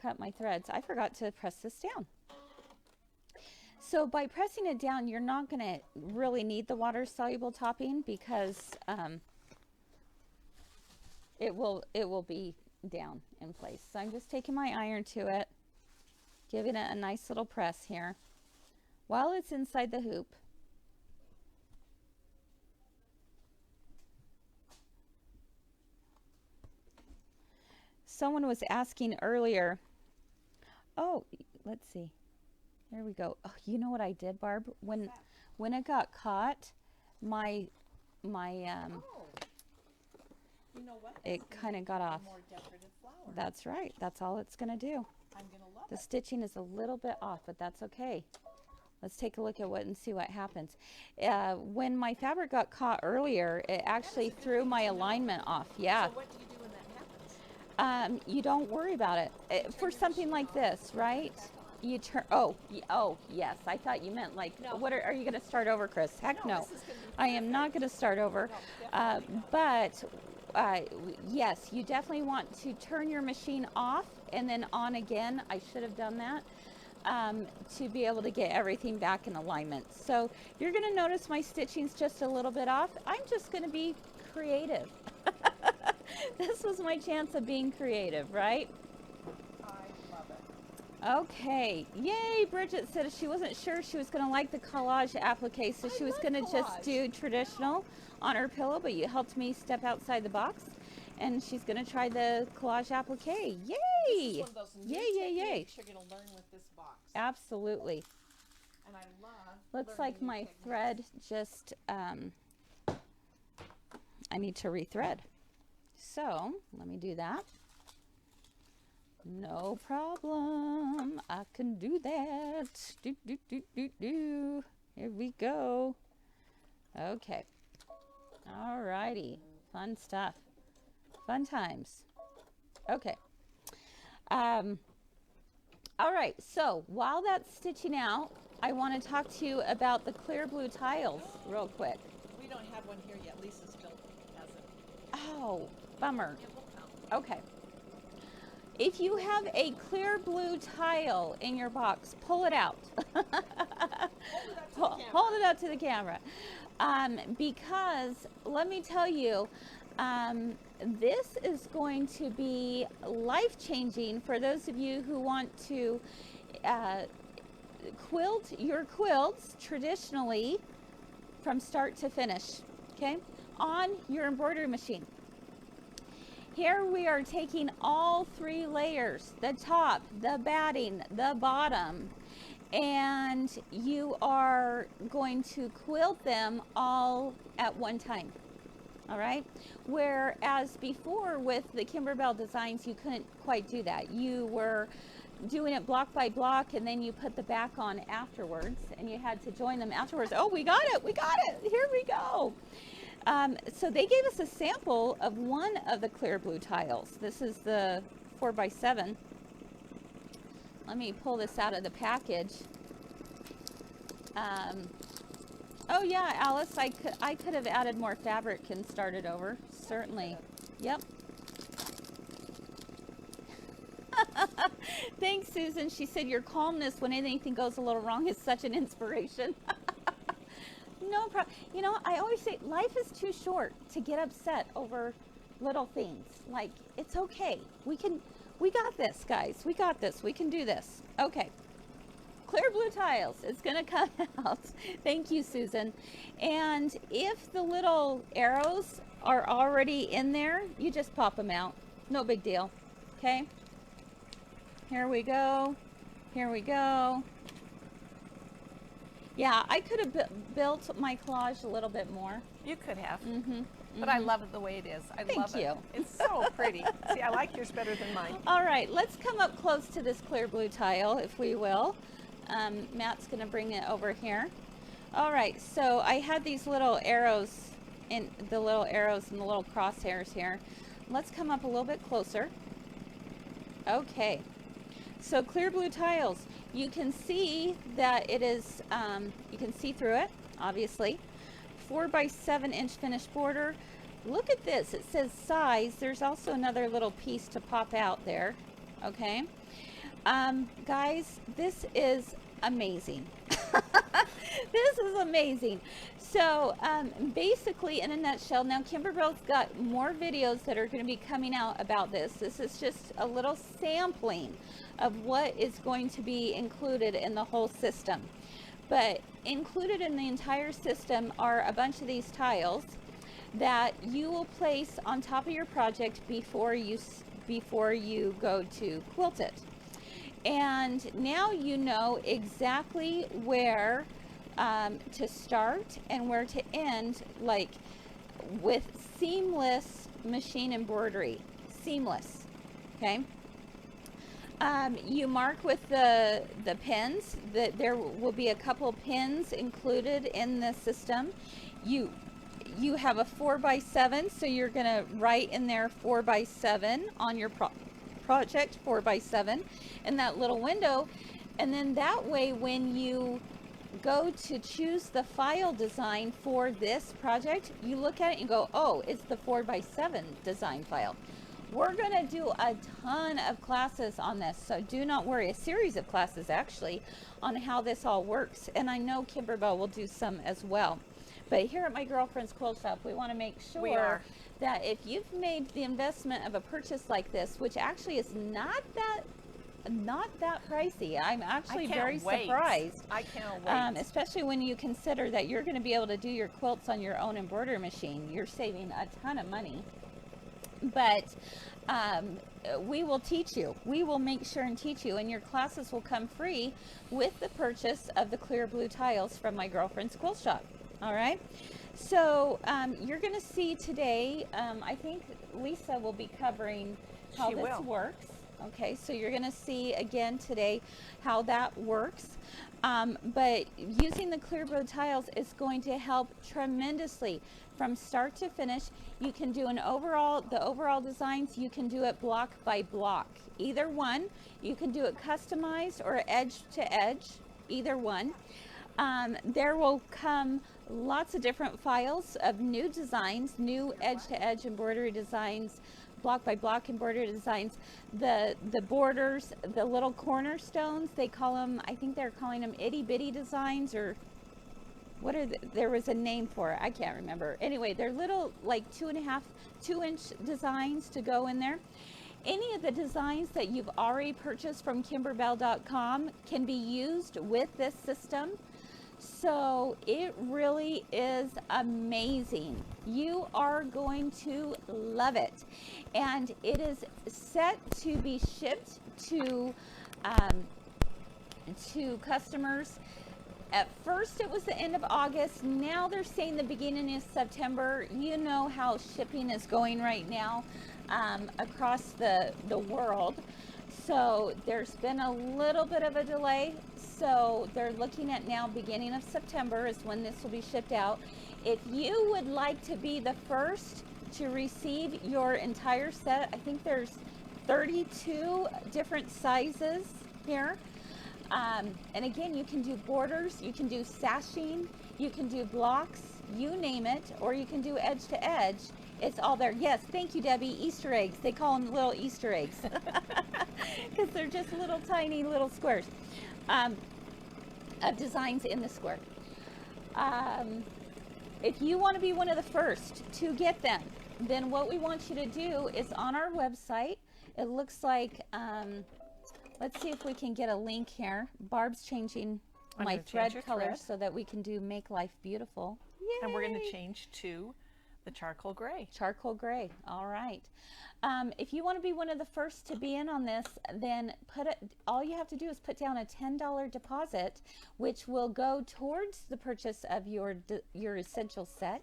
cut my threads. I forgot to press this down. So by pressing it down, you're not going to really need the water-soluble topping because it will be down in place. So I'm just taking my iron to it, giving it a nice little press here while it's inside the hoop. Someone was asking earlier, oh, let's see, there we go. Oh, you know what I did, Barb? When it got caught, my You know what? it kind of got off. More decorative flower. That's right. That's all it's going to do. I'm gonna love The it. stitching is a little bit off, but that's okay. Let's take a look at and see what happens. When my fabric got caught earlier, it actually threw my alignment off. Yeah. So what do you do when that you don't worry about it. For something like this, right? You turn, oh, yes. I thought you meant like, what are you going to start over, Chris? Heck no. I am not going to start over. But yes, you definitely want to turn your machine off and then on again. I should have done that to be able to get everything back in alignment. So you're going to notice my stitching's just a little bit off. I'm just going to be creative. This was my chance of being creative, right? I love it. Okay, yay! Bridget said she wasn't sure she was going to like the collage applique, so she was going to just do traditional on her pillow, but you helped me step outside the box, and she's going to try the collage applique. Yay! This is one of those new Yay! techniques you're going to learn with this box. Absolutely. And I love Looks learning like new my techniques. thread just, I need to rethread. So, let me do that. No problem. I can do that. Here we go. Okay. Alrighty. Fun stuff. Fun times. Okay. Alright, so while that's stitching out, I want to talk to you about the clear blue tiles real quick. We don't have one here yet. Lisa still has it. Oh, bummer. It will come. Okay. If you have a clear blue tile in your box, pull it out. Hold it up to the camera. Because let me tell you, this is going to be life-changing for those of you who want to quilt your quilts traditionally from start to finish, okay, on your embroidery machine. Here we are taking all 3 layers, the top, the batting, the bottom, and you are going to quilt them all at one time. All right. Whereas before with the Kimberbell designs, you couldn't quite do that. You were doing it block by block, and then you put the back on afterwards, and you had to join them afterwards. Oh, we got it. We got it. Here we go. So they gave us a sample of one of the clear blue tiles. This is the 4x7. Let me pull this out of the package. Oh yeah, Alice, I could have added more fabric and started over. Certainly. Yep. Thanks, Susan. She said your calmness when anything goes a little wrong is such an inspiration. No problem. You know, I always say life is too short to get upset over little things. Like, it's okay. We got this, guys. We got this. We can do this. Okay. Clear blue tiles. It's going to come out. Thank you, Susan. And if the little arrows are already in there, you just pop them out. No big deal. Okay. Here we go. Here we go. Yeah, I could have built my collage a little bit more. You could have. But I love it the way it is. I love it. Thank you. It's so pretty. See, I like yours better than mine. All right, let's come up close to this clear blue tile, if we will. Matt's going to bring it over here. All right, so I had these little arrows and the little crosshairs here. Let's come up a little bit closer. Okay, so clear blue tiles. You can see that it is, you can see through it, obviously. 4x7 finished border. Look at this, it says size. There's also another little piece to pop out there, okay? Guys, this is amazing. This is amazing. So basically, in a nutshell, now Kimberbell's got more videos that are going to be coming out about this. This is just a little sampling of what is going to be included in the whole system. But included in the entire system are a bunch of these tiles that you will place on top of your project before you go to quilt it. And now you know exactly where to start and where to end, like with seamless machine embroidery. Seamless, okay? You mark with the pins that there will be a couple pins included in the system. you have a 4x7, so you're going to write in there 4x7 on your project, 4x7 in that little window. And then that way, when you go to choose the file design for this project, you look at it and go, oh, it's the 4x7 design file. We're going to do a ton of classes on this, so do not worry. A series of classes, actually, on how this all works. And I know Kimberbell will do some as well. But here at My Girlfriend's Quilt Shop, we want to make sure that if you've made the investment of a purchase like this, which actually is not that pricey. I'm actually very surprised. I can't wait. Especially when you consider that you're going to be able to do your quilts on your own embroidery machine. You're saving a ton of money. But we will teach you. We will make sure and teach you, and your classes will come free with the purchase of the clear blue tiles from My Girlfriend's Quilt Shop. All right. So you're going to see today, I think Lisa will be covering how this works. Okay, so you're going to see again today how that works. But using the clear blue tiles is going to help tremendously from start to finish. You can do the overall designs, you can do it block by block. Either one. You can do it customized or edge to edge, either one. There will come lots of different files of new designs, new edge to edge embroidery designs, block by block embroidery designs, the borders, the little cornerstones, they call them, I think they're calling them itty bitty designs, or what are there was a name for it, I can't remember. Anyway, they're little like 2.5-2-inch designs to go in there. Any of the designs that you've already purchased from Kimberbell.com can be used with this system. So it really is amazing. You are going to love it. And it is set to be shipped to customers. At first it was the end of August. Now they're saying the beginning of September. You know how shipping is going right now across the world. So there's been a little bit of a delay. So they're looking at now beginning of September is when this will be shipped out. If you would like to be the first to receive your entire set, I think there's 32 different sizes here. And again, you can do borders, you can do sashing, you can do blocks, you name it, or you can do edge to edge. It's all there. Yes, thank you, Debbie. Easter eggs. They call them little Easter eggs because they're just little tiny little squares of designs in the square. If you want to be one of the first to get them, then what we want you to do is on our website. It looks like, let's see if we can get a link here. Barb's changing my thread color so that we can do Make Life Beautiful. Yay! And we're going to change to the charcoal gray. Charcoal gray. All right. If you want to be one of the first to be in on this, then all you have to do is put down a $10 deposit, which will go towards the purchase of your essential set,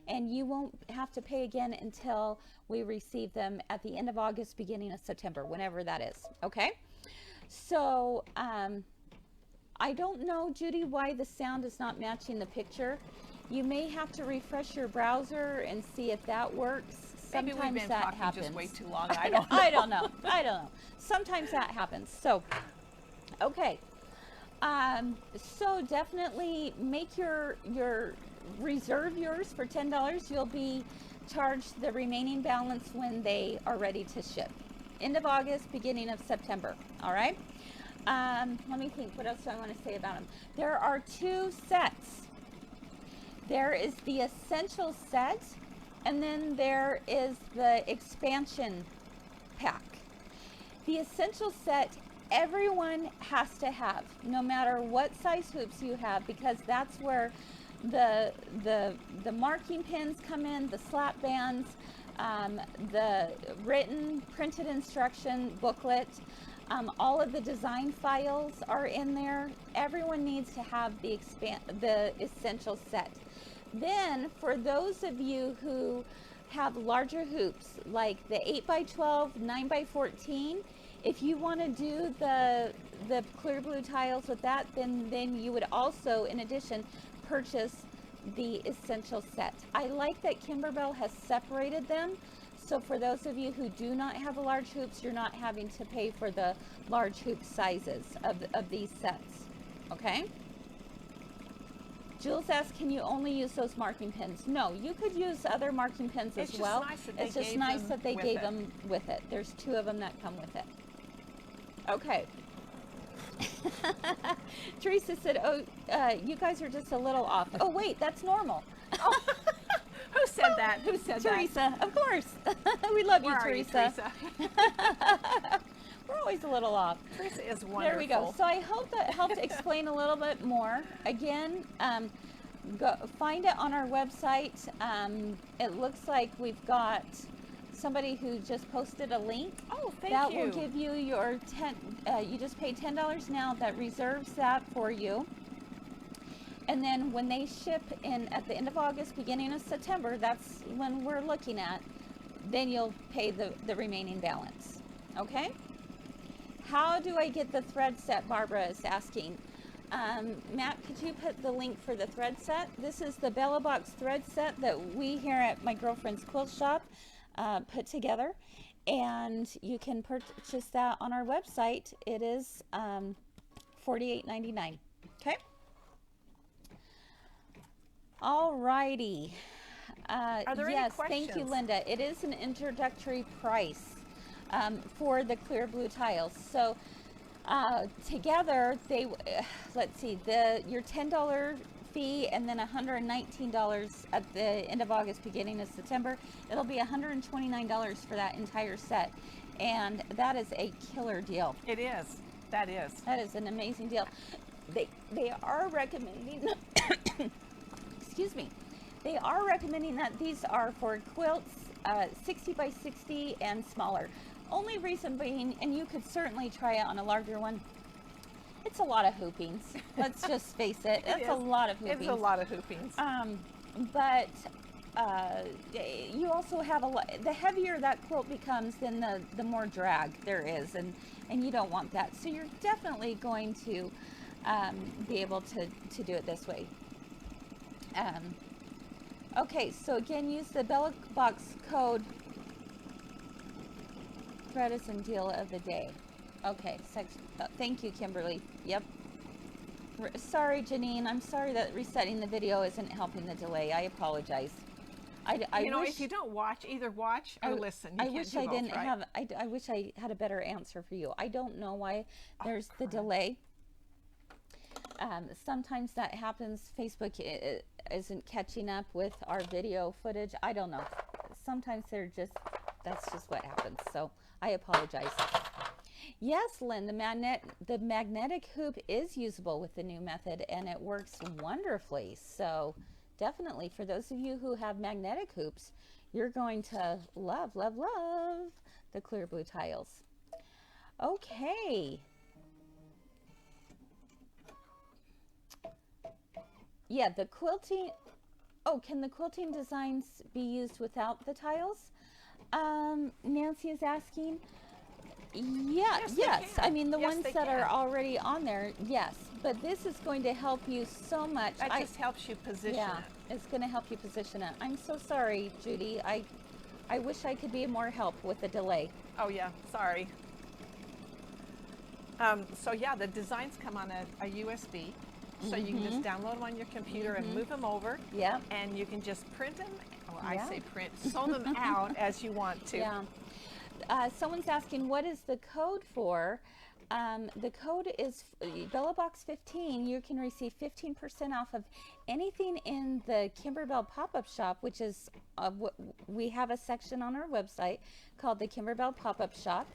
and you won't have to pay again until we receive them at the end of August, beginning of September, whenever that is. Okay. So I don't know, Judy, why the sound is not matching the picture. You may have to refresh your browser and see if that works. Sometimes Maybe we've been that talking happens. just way too long. I don't know. I don't know. Sometimes that happens. So, okay. So definitely make reserve yours for $10. You'll be charged the remaining balance when they are ready to ship. End of August, beginning of September. All right. Let me think. What else do I want to say about them? There are two sets. There is the essential set, and then there is the expansion pack. The essential set, everyone has to have, no matter what size hoops you have, because that's where the marking pins come in, the slap bands, the written printed instruction booklet, all of the design files are in there. Everyone needs to have the essential set. Then for those of you who have larger hoops, like the 8x12, 9x14, if you want to do the clear blue tiles with that, then you would also, in addition, purchase the essential set. I like that Kimberbell has separated them. So for those of you who do not have the large hoops, you're not having to pay for the large hoop sizes of these sets, okay? Jules asks, can you only use those marking pins? No, you could use other marking pins as well. It's just nice that they gave them with it. There's 2 of them that come with it. Okay. Teresa said, oh, you guys are just a little off. Oh, wait, that's normal. Oh. Who said that? Who said Teresa, that? of course. We love Where you, Teresa. We're always a little off. Teresa is wonderful. There we go. So I hope that helped explain a little bit more. Again, go find it on our website. It looks like we've got somebody who just posted a link. Oh, thank that you. That will give you your you just pay $10 now. That reserves that for you. And then when they ship in at the end of August, beginning of September, that's when we're looking at, then you'll pay the remaining balance. Okay? How do I get the thread set? Barbara is asking. Matt, could you put the link for the thread set? This is the Bella Box thread set that we here at my girlfriend's quilt shop put together. And you can purchase that on our website. It is $48.99. Okay? All righty. Are there yes, any questions? thank you, Linda. It is an introductory price for the clear blue tiles. So together, they let's see, your $10 fee and then $119 at the end of August, beginning of September. It'll be $129 for that entire set, and that is a killer deal. It is. That is. That is an amazing deal. They are recommending. Excuse me. They are recommending that these are for quilts 60 by 60 and smaller. Only reason being, and you could certainly try it on a larger one, it's a lot of hoopings. Let's just face it. It's a lot of hoopings. It's a lot of hoopings. But you also have the heavier that quilt becomes, then the more drag there is, and you don't want that. So you're definitely going to be able to do it this way. Okay, so again, use the Bella Box code. Thread is in deal of the day. Okay, thank you, Kimberly. Yep. Sorry, Janine. I'm sorry that resetting the video isn't helping the delay. I apologize. You know, if you don't watch, either watch or listen. You I can't wish do I both, didn't right? have. I wish I had a better answer for you. I don't know why there's the delay. Sometimes that happens. Facebook isn't catching up with our video footage. I don't know. Sometimes that's just what happens. So I apologize. Yes, Lynn, the magnetic hoop is usable with the new method, and it works wonderfully. So definitely for those of you who have magnetic hoops, you're going to love the clear blue tiles. Okay. Yeah, the quilting. Oh, can the quilting designs be used without the tiles? Nancy is asking. Yeah, yes. I mean, the ones that are already on there, yes. But this is going to help you so much. That just helps you position it. It's going to help you position it. I'm so sorry, Judy. I wish I could be more help with the delay. Oh, yeah. Sorry. So, yeah, the designs come on a USB. So you can just download them on your computer and move them over. Yeah. And you can just print them. Well, I say print. Sew them out as you want to. Yeah. Someone's asking, what is the code for? The code is Bella Box 15. You can receive 15% off of anything in the Kimberbell pop-up shop, which is we have a section on our website called the Kimberbell pop-up shop,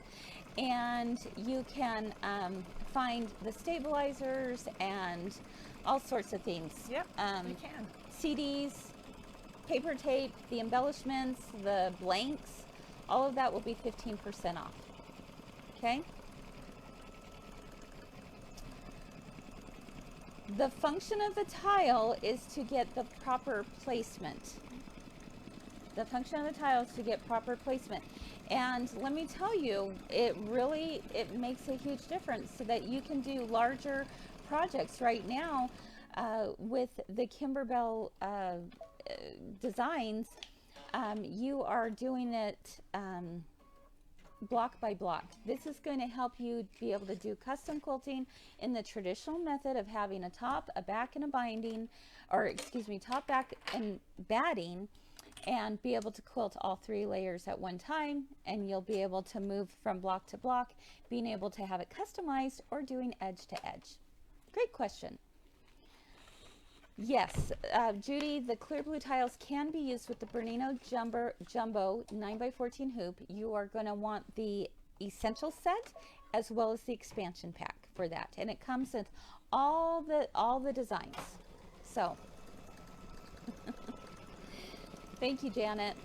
and you can find the stabilizers and all sorts of things. Yep, you can. CDs, paper tape, the embellishments, the blanks. All of that will be 15% off. Okay? The function of the tile is to get the proper placement. The function of the tile is to get proper placement. And let me tell you, it makes a huge difference so that you can do larger projects. Right now, with the Kimberbell designs, you are doing it block by block. This is going to help you be able to do custom quilting in the traditional method of having a top, a back, and a binding, or excuse me, top, back, and batting, and be able to quilt all 3 layers at one time, and you'll be able to move from block to block, being able to have it customized or doing edge to edge. Great question. Yes, Judy, the clear blue tiles can be used with the Bernino Jumbo 9x14 hoop. You are going to want the essential set as well as the expansion pack for that, and it comes with all the designs. So, thank you, Janet.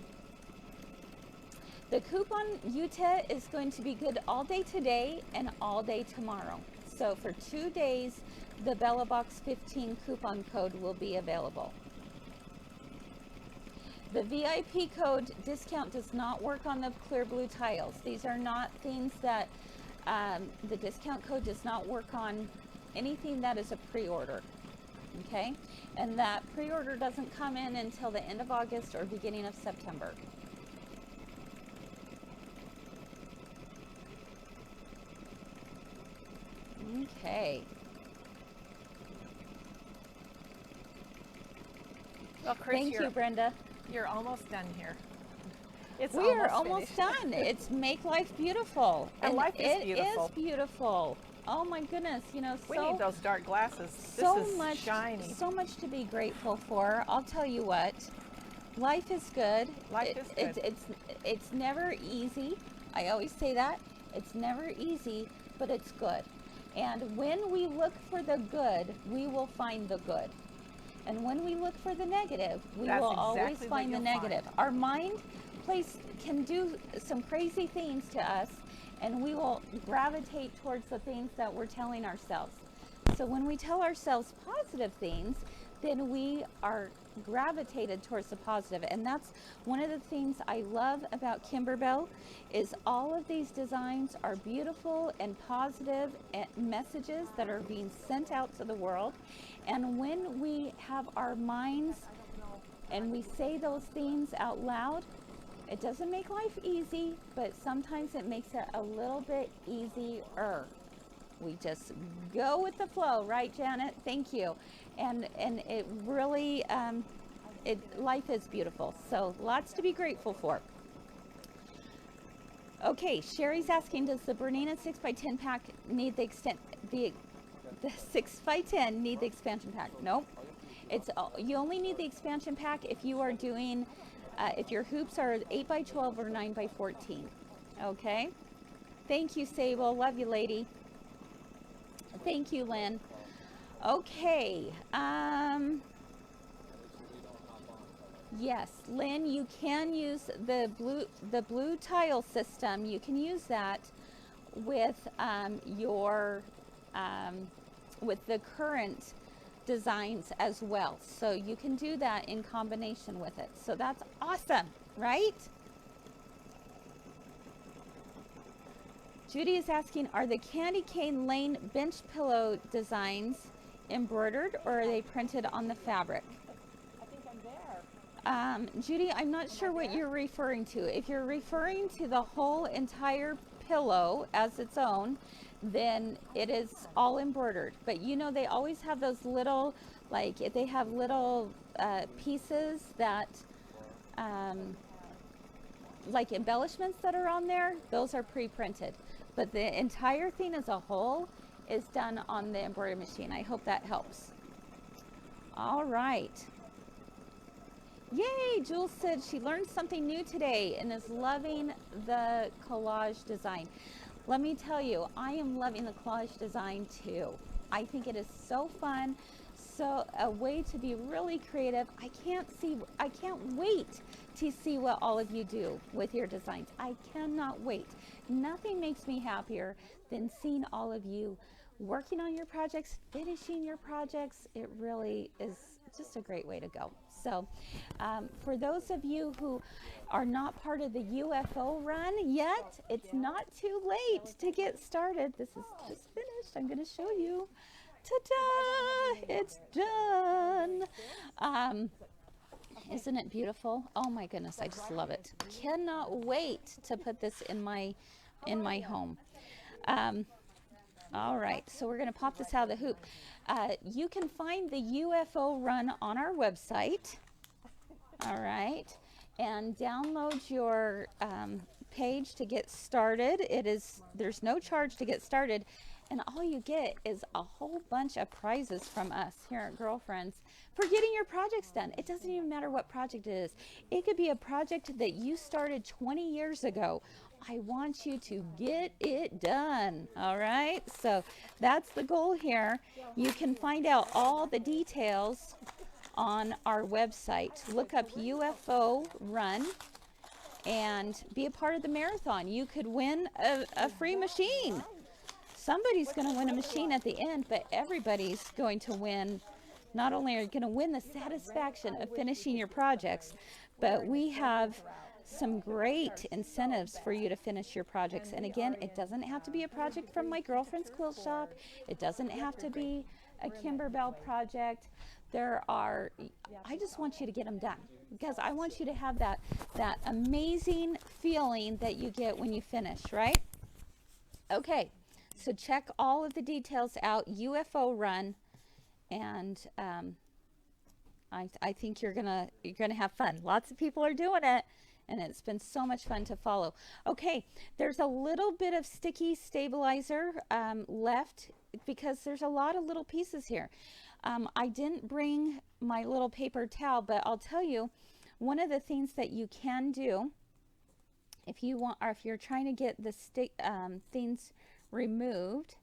The coupon UTA is going to be good all day today and all day tomorrow. So for 2 days, the Bella Box 15 coupon code will be available. The VIP code discount does not work on the clear blue tiles. These are not things that the discount code does not work on anything that is a pre-order. Okay, and that pre-order doesn't come in until the end of August or beginning of September. Okay. Well, Chris, Thank you, Brenda. You're almost done here. We are almost done. It's Make Life Beautiful. And life is beautiful. It is beautiful. Oh my goodness, you know, we need those dark glasses. So this is much, shiny. So much to be grateful for. I'll tell you what, life is good. Life is good. It's never easy. I always say that. It's never easy, but it's good. And when we look for the good, we will find the good. And when we look for the negative, we will always find the negative. Our mind can do some crazy things to us, and we will gravitate towards the things that we're telling ourselves. So when we tell ourselves positive things, then we are gravitated towards the positive. And that's one of the things I love about Kimberbell, is all of these designs are beautiful and positive messages that are being sent out to the world. And when we have our minds and we say those things out loud, it doesn't make life easy, but sometimes it makes it a little bit easier. We just go with the flow, right, Janet? Thank you. And it really, life is beautiful. So lots to be grateful for. Okay, Sherry's asking, does the Bernina 6x10 pack need the 6x10 need the expansion pack? Nope. You only need the expansion pack if you are doing, if your hoops are 8x12 or 9x14. Okay. Thank you, Sable. Love you, lady. Thank you, Lynn. Okay. Yes, Lynn, you can use the blue tile system. You can use that with with the current designs as well. So you can do that in combination with it. So that's awesome, right? Judy is asking, are the candy cane lane bench pillow designs embroidered, or are they printed on the fabric? I think I'm there. Judy, I'm not sure what you're referring to. If you're referring to the whole entire pillow as its own, then it is all embroidered. But you know, they always have those little, like, if they have little pieces that, like embellishments that are on there, those are pre-printed. But the entire thing as a whole is done on the embroidery machine. I hope that helps. All right. Yay, Jules said she learned something new today and is loving the collage design. Let me tell you, I am loving the collage design too. I think it is so fun, so a way to be really creative. I can't wait to see what all of you do with your designs. I cannot wait. Nothing makes me happier than seeing all of you working on your projects, finishing your projects. It really is just a great way to go. So for those of you who are not part of the UFO run yet, it's not too late to get started. This is just finished. I'm going to show you. Ta-da! it's done. Isn't it beautiful? Oh my goodness, I just love it. Cannot wait to put this in my home. All right, so we're going to pop this out of the hoop. You can find the UFO run on our website. All right, and download your page to get started. There's no charge to get started, and all you get is a whole bunch of prizes from us here at Girlfriends for getting your projects done. It doesn't even matter what project it is. It could be a project that you started 20 years ago. I want you to get it done. All right, so that's the goal here. You can find out all the details on our website. Look up UFO Run and be a part of the marathon. You could win a free machine. Somebody's going to win a machine at the end, but everybody's going to win. Not only are you going to win the satisfaction of finishing your projects, but we have some great incentives for you to finish your projects. And again, it doesn't have to be a project from my girlfriend's quilt shop. It doesn't have to be a Kimberbell project. I just want you to get them done, because I want you to have that amazing feeling that you get when you finish, right? Okay, so check all of the details out, UFO Run, and I think you're gonna have fun. Lots of people are doing it, and it's been so much fun to follow. Okay, there's a little bit of sticky stabilizer left, because there's a lot of little pieces here. I didn't bring my little paper towel, but I'll tell you, one of the things that you can do if you want, or if you're trying to get the things removed,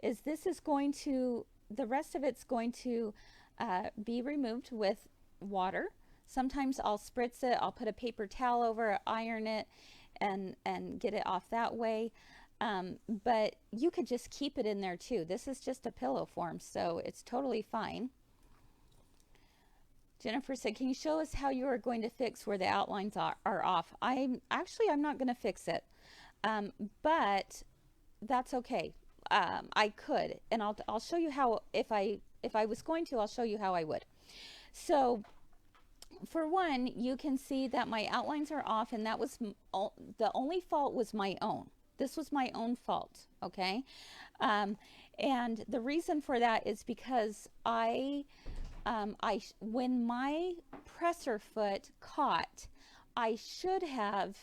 is the rest of it's going to be removed with water. Sometimes I'll spritz it, I'll put a paper towel over it, iron it, and get it off that way. But you could just keep it in there too. This is just a pillow form, so it's totally fine. Jennifer said, can you show us how you are going to fix where the outlines are off? I'm not going to fix it, but that's okay. I could, and I'll show you how. If I was going to, I'll show you how I would. So for one, you can see that my outlines are off, and that was the only fault was my own. This was my own fault, okay? And the reason for that is because when my presser foot caught, I should have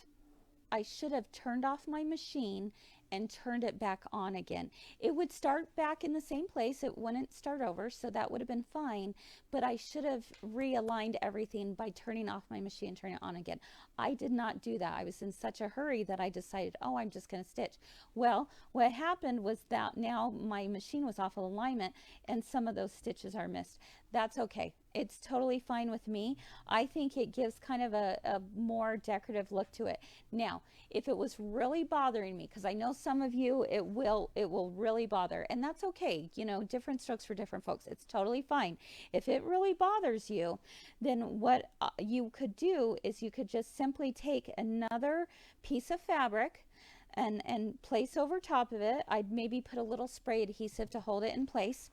turned off my machine and turned it back on again. It would start back in the same place. It wouldn't start over, so that would have been fine. But I should have realigned everything by turning off my machine and turning it on again. I did not do that. I was in such a hurry that I decided, oh, I'm just going to stitch. Well, what happened was that now my machine was off of alignment and some of those stitches are missed. That's okay. It's totally fine with me. I think it gives kind of a more decorative look to it. Now, if it was really bothering me, because I know some of you it will really bother, and that's okay. You know, different strokes for different folks. It's totally fine. If it really bothers you, then what you could do is you could just simply take another piece of fabric and place over top of it. I'd maybe put a little spray adhesive to hold it in place.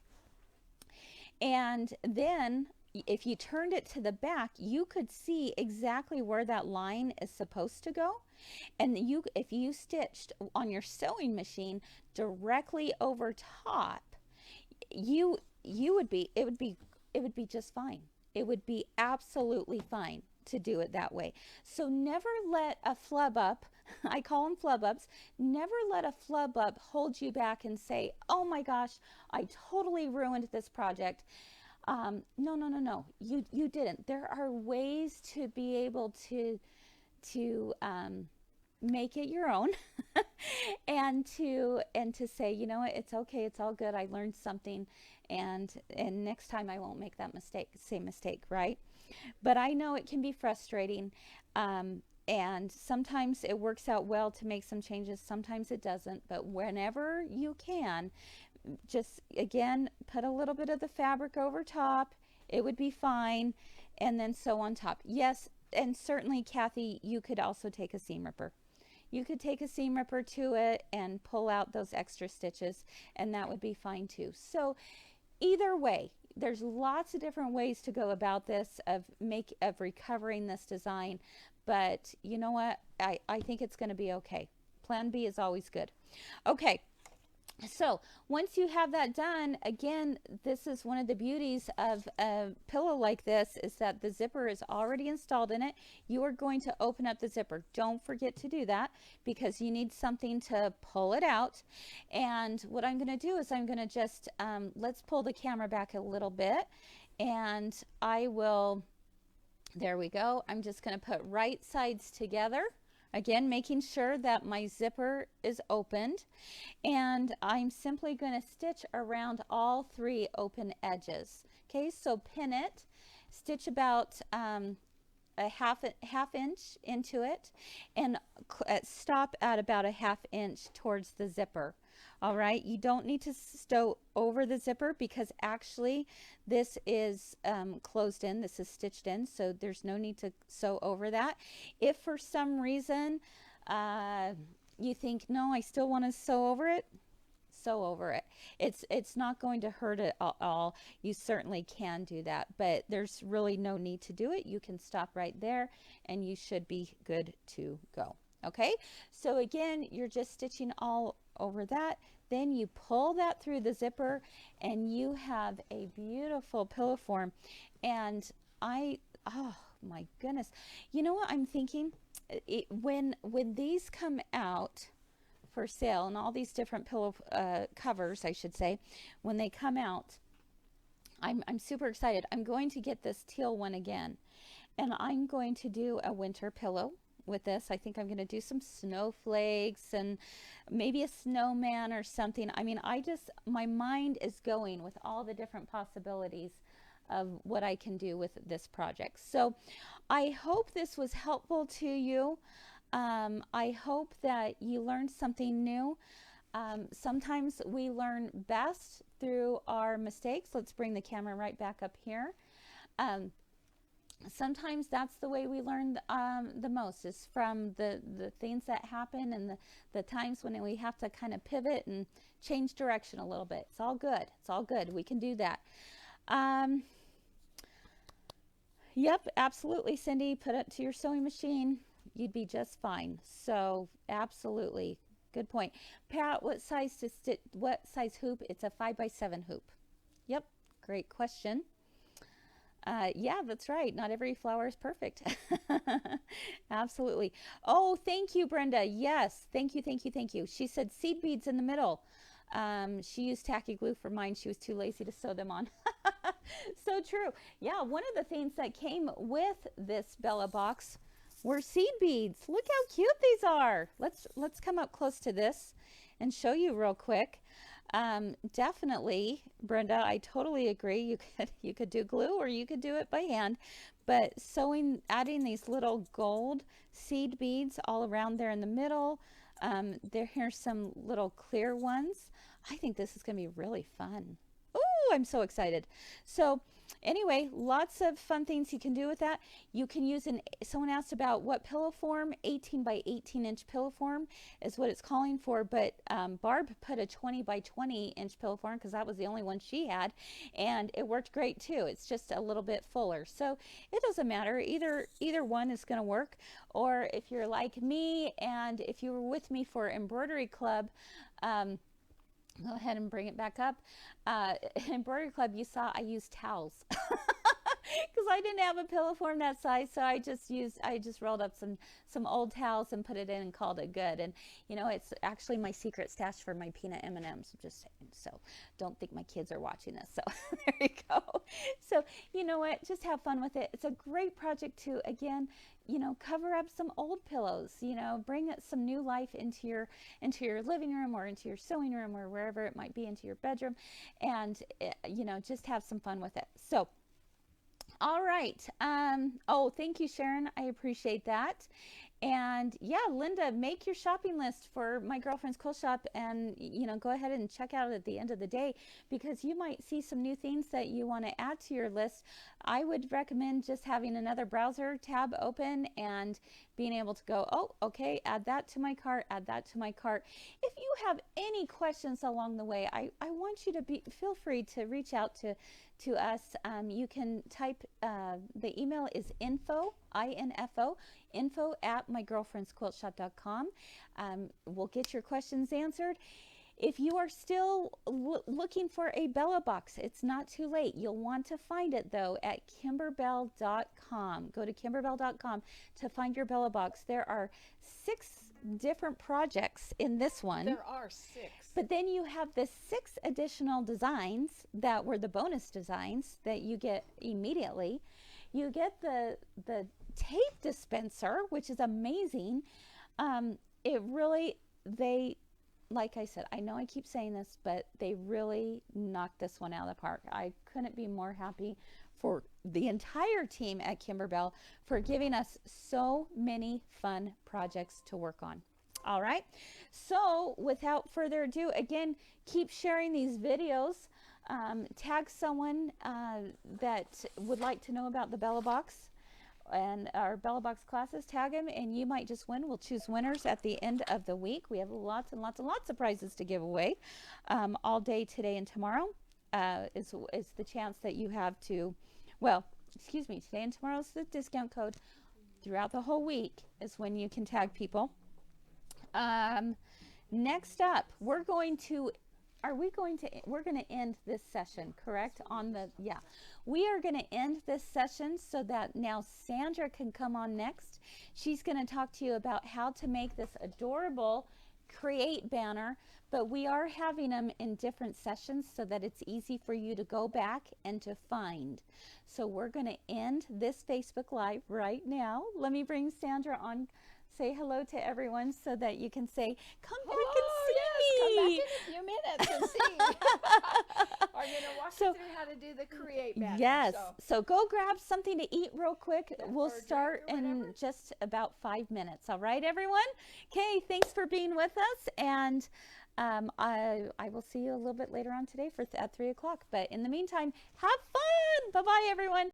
And then if you turned it to the back, you could see exactly where that line is supposed to go. And if you stitched on your sewing machine directly over top, it would be just fine. It would be absolutely fine to do it that way. So never let a flub up, I call them flub ups, never let a flub up hold you back and say, oh my gosh, I totally ruined this project. No, you didn't. There are ways to be able to make it your own and to say, you know what, it's okay, it's all good, I learned something, and next time I won't make that same mistake, right? But I know it can be frustrating, and sometimes it works out well to make some changes, sometimes it doesn't. But whenever you can, just again put a little bit of the fabric over top, it would be fine, and then sew on top. Yes, and certainly, Kathy, you could also take a seam ripper. You could take a seam ripper to it and pull out those extra stitches, and that would be fine too. So either way, there's lots of different ways to go about this of recovering this design, but you know what, I think it's going to be okay. Plan B is always good. Okay, so once you have that done, again, this is one of the beauties of a pillow like this, is that the zipper is already installed in it. You are going to open up the zipper. Don't forget to do that, because you need something to pull it out. And what I'm going to do is I'm going to just, let's pull the camera back a little bit, and I will, there we go. I'm just going to put right sides together. Again, making sure that my zipper is opened, and I'm simply going to stitch around all 3 open edges. Okay, so pin it, stitch about a half inch into it, and stop at about a ½ inch towards the zipper. All right, you don't need to sew over the zipper, because actually this is closed in, this is stitched in, so there's no need to sew over that. If for some reason you think, no, I still want to sew over it, sew over it. It's not going to hurt at all. You certainly can do that, but there's really no need to do it. You can stop right there and you should be good to go. Okay, so again, you're just stitching all over that, then you pull that through the zipper, and you have a beautiful pillow form. And oh my goodness, you know what I'm thinking, when these come out for sale, and all these different pillow covers, I should say, when they come out, I'm super excited. I'm going to get this teal one again, and I'm going to do a winter pillow with this. I think I'm going to do some snowflakes and maybe a snowman or something. I mean, my mind is going with all the different possibilities of what I can do with this project. So I hope this was helpful to you. I hope that you learned something new. Sometimes we learn best through our mistakes. Let's bring the camera right back up here. Sometimes that's the way we learn the most, is from the things that happen, and the times when we have to kind of pivot and change direction a little bit. It's all good. It's all good. We can do that. Yep, absolutely, Cindy. Put it to your sewing machine. You'd be just fine. So absolutely. Good point. Pat, what size hoop? It's a 5x7 hoop. Yep, great question. Yeah, that's right. Not every flower is perfect. Absolutely. Oh, thank you, Brenda. Yes, thank you, thank you, thank you. She said seed beads in the middle. She used tacky glue for mine. She was too lazy to sew them on. So true. Yeah, one of the things that came with this Bella box were seed beads. Look how cute these are. Let's come up close to this and show you real quick. Definitely, Brenda, I totally agree. You could do glue, or you could do it by hand, but adding these little gold seed beads all around there in the middle. Here's some little clear ones. I think this is going to be really fun. Oh, I'm so excited. So anyway, lots of fun things you can do with that. You can use someone asked about what pillow form. 18 by 18 inch pillow form is what it's calling for, but Barb put a 20 by 20 inch pillow form because that was the only one she had, and it worked great too. It's just a little bit fuller, so it doesn't matter. Either one is going to work. Or if you're like me, and if you were with me for Embroidery Club, go ahead and bring it back up. Embroidery Club, you saw I used towels because I didn't have a pillow form that size, so I just rolled up some old towels and put it in and called it good. And you know, it's actually my secret stash for my peanut M&Ms. Just saying. So don't think my kids are watching this. So there you go. So you know what? Just have fun with it. It's a great project to, again, you know, cover up some old pillows, you know, bring some new life into your living room, or into your sewing room, or wherever it might be, into your bedroom, and you know, just have some fun with it. So all right. Oh, thank you, Sharon. I appreciate that. And yeah, Linda, make your shopping list for My Girlfriend's Quilt Shop, and go ahead and check out at the end of the day, because you might see some new things that you want to add to your list. I would recommend just having another browser tab open and being able to go, oh, okay, add that to my cart, add that to my cart. If you have any questions along the way, I want you to feel free to reach out to us. You can type, the email is info, I-N-F-O, info at mygirlfriendsquiltshop.com. We'll get your questions answered. If you are still looking for a Bella box, it's not too late. You'll want to find it though at kimberbell.com. Go to kimberbell.com to find your Bella box. There are 6 different projects in this one. There are 6. But then you have the 6 additional designs that were the bonus designs that you get immediately. You get the tape dispenser, which is amazing. Like I said, I know I keep saying this, but they really knocked this one out of the park. I couldn't be more happy for the entire team at Kimberbell for giving us so many fun projects to work on. All right, so without further ado, again, keep sharing these videos. Tag someone that would like to know about the Bella box and our Bella box classes. Tag them and you might just win. We'll choose winners at the end of the week. We have lots and lots and lots of prizes to give away all day today and tomorrow. Is the chance that you have to, well, excuse me, today and tomorrow is the discount code. Throughout the whole week is when you can tag people. Next up, we're going to end this session, correct? We are going to end this session so that now Sandra can come on next. She's going to talk to you about how to make this adorable create banner, but we are having them in different sessions so that it's easy for you to go back and to find. So we're going to end this Facebook Live right now. Let me bring Sandra on. Say hello to everyone so that you can say, come back and see me. Come back in a few minutes and see. I'm going to walk you through how to do the create banner. Yes. So go grab something to eat real quick. We'll start in just about 5 minutes. All right, everyone? Okay, thanks for being with us. And I will see you a little bit later on today at 3 o'clock. But in the meantime, have fun. Bye-bye, everyone.